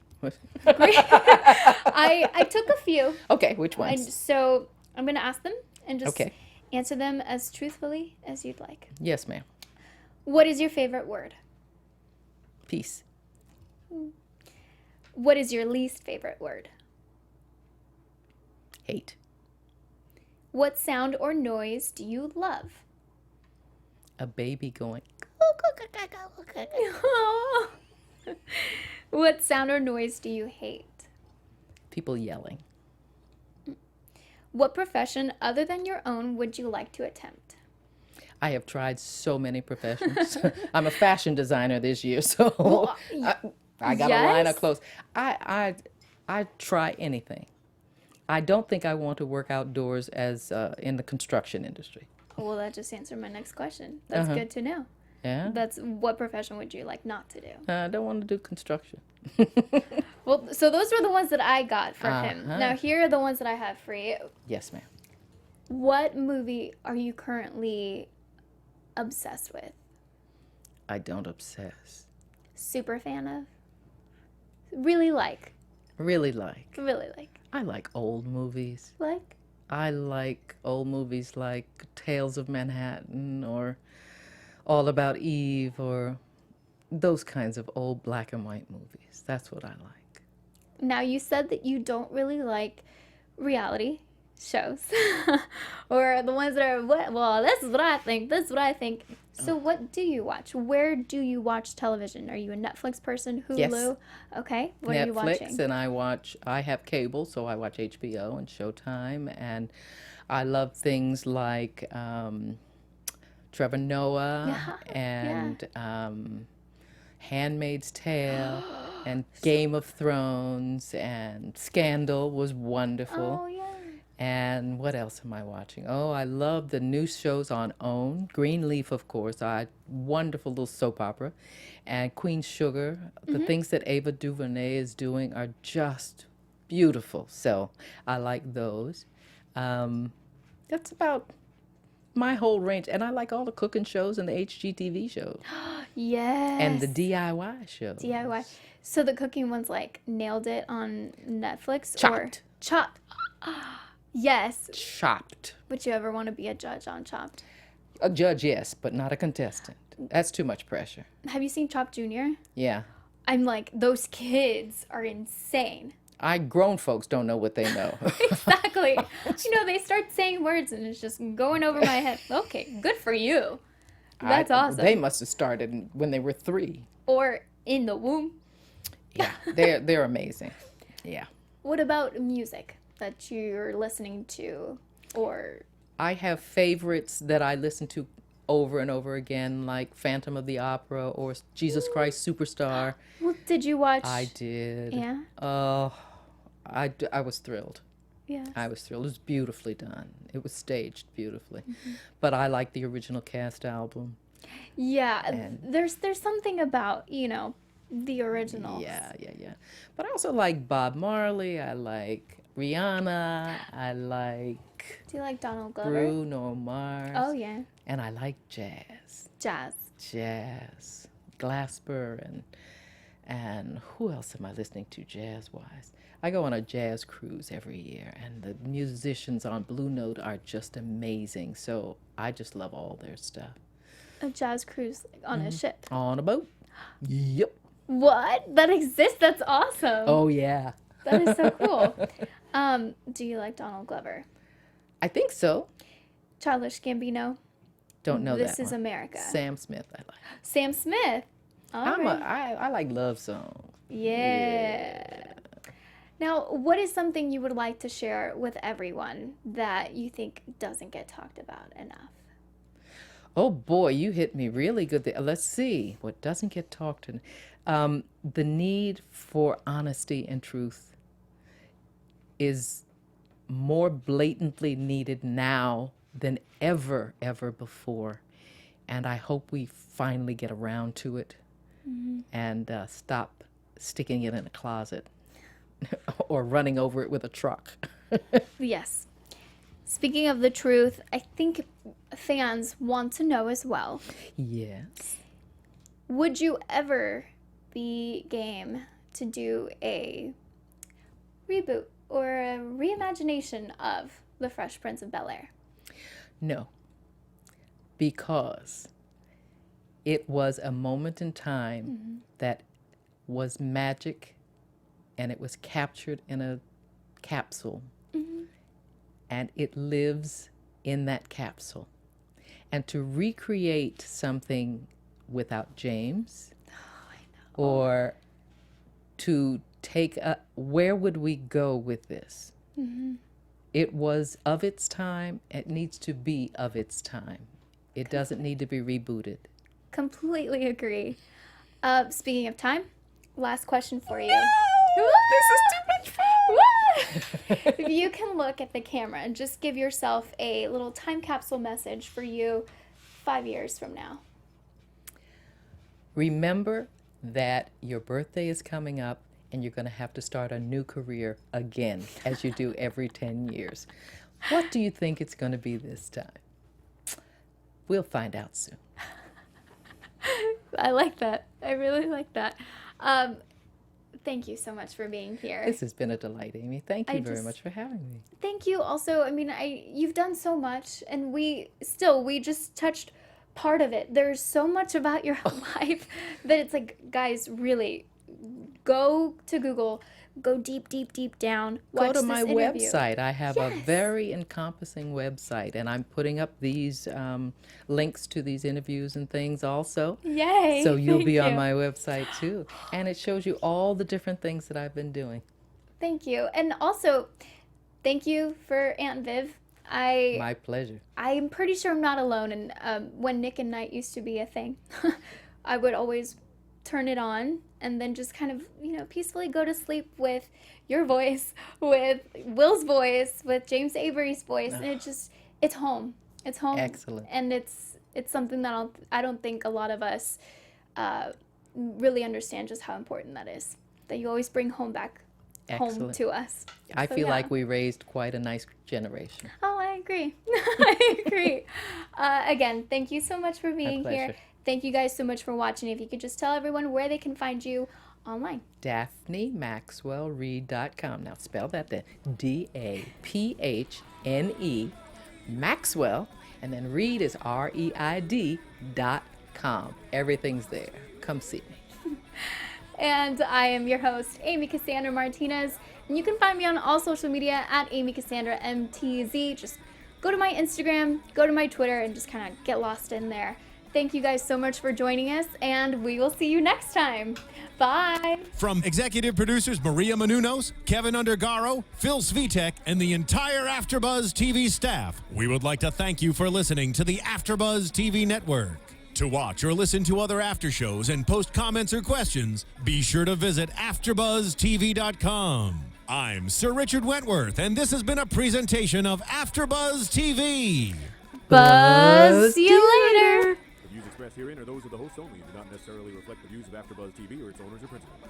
[SPEAKER 1] I took a few.
[SPEAKER 3] Okay, which
[SPEAKER 1] And
[SPEAKER 3] ones?
[SPEAKER 1] so I'm going to ask them and just
[SPEAKER 3] Okay.
[SPEAKER 1] answer them as truthfully as you'd like.
[SPEAKER 3] Yes, ma'am.
[SPEAKER 1] What is your favorite word?
[SPEAKER 3] Peace.
[SPEAKER 1] What is your least favorite word?
[SPEAKER 3] Hate.
[SPEAKER 1] What sound or noise do you love?
[SPEAKER 3] A baby going.
[SPEAKER 1] What sound or noise do you hate?
[SPEAKER 3] People yelling.
[SPEAKER 1] What profession other than your own would you like to attempt?
[SPEAKER 3] I have tried so many professions. I'm a fashion designer this year, so
[SPEAKER 1] Well,
[SPEAKER 3] I got a line of
[SPEAKER 1] yes.
[SPEAKER 3] clothes. I try anything. I don't think I want to work outdoors as in the construction industry.
[SPEAKER 1] Well, that just answered my next question. That's good to know.
[SPEAKER 3] Yeah,
[SPEAKER 1] That's what profession would you like not to do?
[SPEAKER 3] I don't want to do construction.
[SPEAKER 1] Well, so those were the ones that I got for him. Now here are the ones that I have for you.
[SPEAKER 3] Yes, ma'am.
[SPEAKER 1] What movie are you currently obsessed with?
[SPEAKER 3] I don't obsess.
[SPEAKER 1] Super fan of? Really like?
[SPEAKER 3] Really like.
[SPEAKER 1] Really like?
[SPEAKER 3] I like old movies.
[SPEAKER 1] Like?
[SPEAKER 3] I like old movies like Tales of Manhattan or All About Eve or those kinds of old black and white movies. That's what I like.
[SPEAKER 1] Now you said that you don't really like reality shows or the ones that are well, this is what I think. This is what I think. So what do you watch? Where do you watch television? Are you a Netflix person? Hulu?
[SPEAKER 3] Yes.
[SPEAKER 1] Okay. What are you watching?
[SPEAKER 3] Netflix, and I have cable, so I watch HBO and Showtime, and I love things like Trevor Noah and Handmaid's Tale and Game of Thrones and Scandal was wonderful.
[SPEAKER 1] Oh yeah.
[SPEAKER 3] And what else am I watching? Oh, I love the new shows on OWN. Greenleaf, of course, wonderful little soap opera. And Queen Sugar. The things that Ava DuVernay is doing are just beautiful. So I like those. That's about my whole range. And I like all the cooking shows and the HGTV shows.
[SPEAKER 1] Yes.
[SPEAKER 3] And the DIY shows.
[SPEAKER 1] DIY. So the cooking one's like Nailed It on Netflix? Or
[SPEAKER 3] Chopped.
[SPEAKER 1] Chopped. Yes.
[SPEAKER 3] Chopped.
[SPEAKER 1] Would you ever want to be a judge on Chopped?
[SPEAKER 3] A judge, yes, but not a contestant. That's too much pressure.
[SPEAKER 1] Have you seen Chopped Jr.?
[SPEAKER 3] Yeah.
[SPEAKER 1] I'm like, those kids are insane.
[SPEAKER 3] Grown folks don't know what they know.
[SPEAKER 1] Exactly. They start saying words and it's just going over my head. Okay, good for you. That's awesome.
[SPEAKER 3] They must have started when they were 3.
[SPEAKER 1] Or in the womb.
[SPEAKER 3] Yeah, they're amazing. Yeah.
[SPEAKER 1] What about music that you're listening to? Or
[SPEAKER 3] I have favorites that I listen to over and over again, like Phantom of the Opera or Jesus Christ Superstar.
[SPEAKER 1] well, did you watch?
[SPEAKER 3] I did.
[SPEAKER 1] Yeah.
[SPEAKER 3] Oh, I was thrilled.
[SPEAKER 1] Yeah.
[SPEAKER 3] I was thrilled. It was beautifully done. It was staged beautifully. But I like the original cast album.
[SPEAKER 1] Yeah. There's something about the originals.
[SPEAKER 3] Yeah. But I also like Bob Marley. I like Rihanna. I like
[SPEAKER 1] Do you like Donald Glover?
[SPEAKER 3] Bruno Mars.
[SPEAKER 1] Oh yeah.
[SPEAKER 3] And I like jazz.
[SPEAKER 1] Jazz.
[SPEAKER 3] Glasper and who else am I listening to jazz-wise? I go on a jazz cruise every year, and the musicians on Blue Note are just amazing. So I just love all their stuff.
[SPEAKER 1] A jazz cruise on a ship.
[SPEAKER 3] On a boat. Yep.
[SPEAKER 1] What? That exists? That's awesome.
[SPEAKER 3] Oh yeah.
[SPEAKER 1] That is so cool. Do you like Donald Glover?
[SPEAKER 3] I think so.
[SPEAKER 1] Childish Gambino?
[SPEAKER 3] Don't know
[SPEAKER 1] This
[SPEAKER 3] that
[SPEAKER 1] is
[SPEAKER 3] one.
[SPEAKER 1] America.
[SPEAKER 3] Sam Smith, I like.
[SPEAKER 1] Sam Smith. All right.
[SPEAKER 3] I like love songs.
[SPEAKER 1] Yeah. Now, what is something you would like to share with everyone that you think doesn't get talked about enough?
[SPEAKER 3] Oh boy, you hit me really good there. Let's see what doesn't get talked to. The need for honesty and truth is more blatantly needed now than ever before, and I hope we finally get around to it and stop sticking it in a closet or running over it with a truck.
[SPEAKER 1] Yes. Speaking of the truth, I think fans want to know as well.
[SPEAKER 3] Yes.
[SPEAKER 1] would you ever be game to do a reboot or a reimagination of The Fresh Prince of Bel-Air?
[SPEAKER 3] No, because it was a moment in time that was magic, and it was captured in a capsule, and it lives in that capsule. And to recreate something without James, or to take where would we go with this? It was of its time. It needs to be of its time. It doesn't need to be rebooted.
[SPEAKER 1] Completely agree. Speaking of time, last question for you.
[SPEAKER 3] This is too much fun.
[SPEAKER 1] If you can look at the camera and just give yourself a little time capsule message for you 5 years from now.
[SPEAKER 3] Remember that your birthday is coming up and you're going to have to start a new career again, as you do every 10 years. What do you think it's going to be this time? We'll find out soon.
[SPEAKER 1] I like that. I really like that. Thank you so much for being here.
[SPEAKER 3] This has been a delight, Amy. Thank you very much for having me.
[SPEAKER 1] Thank you also. I mean, you've done so much, and we just touched part of it. There's so much about your life that it's like, guys, really, go to Google, go deep down.
[SPEAKER 3] Go to
[SPEAKER 1] watch
[SPEAKER 3] my
[SPEAKER 1] this interview.
[SPEAKER 3] website. I have a
[SPEAKER 1] Yes.
[SPEAKER 3] very encompassing website, and I'm putting up these links to these interviews and things also.
[SPEAKER 1] Yay!
[SPEAKER 3] So you'll
[SPEAKER 1] thank
[SPEAKER 3] be on
[SPEAKER 1] you.
[SPEAKER 3] my website too. And it shows you all the different things that I've been doing.
[SPEAKER 1] Thank you, and also, thank you for Aunt Viv.
[SPEAKER 3] My pleasure.
[SPEAKER 1] I'm pretty sure I'm not alone. And when Nick and Night used to be a thing, I would always turn it on and then just kind of, peacefully go to sleep with your voice, with Will's voice, with James Avery's voice, and it's home. It's home.
[SPEAKER 3] Excellent.
[SPEAKER 1] And it's something that I don't think a lot of us really understand just how important that is. That you always bring home back home
[SPEAKER 3] Excellent.
[SPEAKER 1] to us.
[SPEAKER 3] I
[SPEAKER 1] So,
[SPEAKER 3] feel
[SPEAKER 1] yeah.
[SPEAKER 3] like we raised quite a nice generation.
[SPEAKER 1] Oh, I agree. I agree. Again, thank you so much for being here.
[SPEAKER 3] pleasure.
[SPEAKER 1] Thank you guys so much for watching. If you could just tell everyone where they can find you online.
[SPEAKER 3] DaphneMaxwellReid.com. Now spell that then. DAPHNE Maxwell, and then Reid is REID.com. Everything's there. Come see me.
[SPEAKER 1] And I am your host, Amy Cassandra Martinez. And you can find me on all social media at Amy Cassandra MTZ. Just go to my Instagram, go to my Twitter, and just kind of get lost in there. Thank you guys so much for joining us, and we will see you next time. Bye.
[SPEAKER 2] From executive producers Maria Menounos, Kevin Undergaro, Phil Svitek, and the entire AfterBuzz TV staff, we would like to thank you for listening to the AfterBuzz TV network. To watch or listen to other after shows and post comments or questions, be sure to visit AfterBuzzTV.com. I'm Sir Richard Wentworth, and this has been a presentation of AfterBuzz TV.
[SPEAKER 1] Buzz. See you later.
[SPEAKER 7] The views expressed herein are those of the hosts only and do not necessarily reflect the views of AfterBuzz TV or its owners or principals.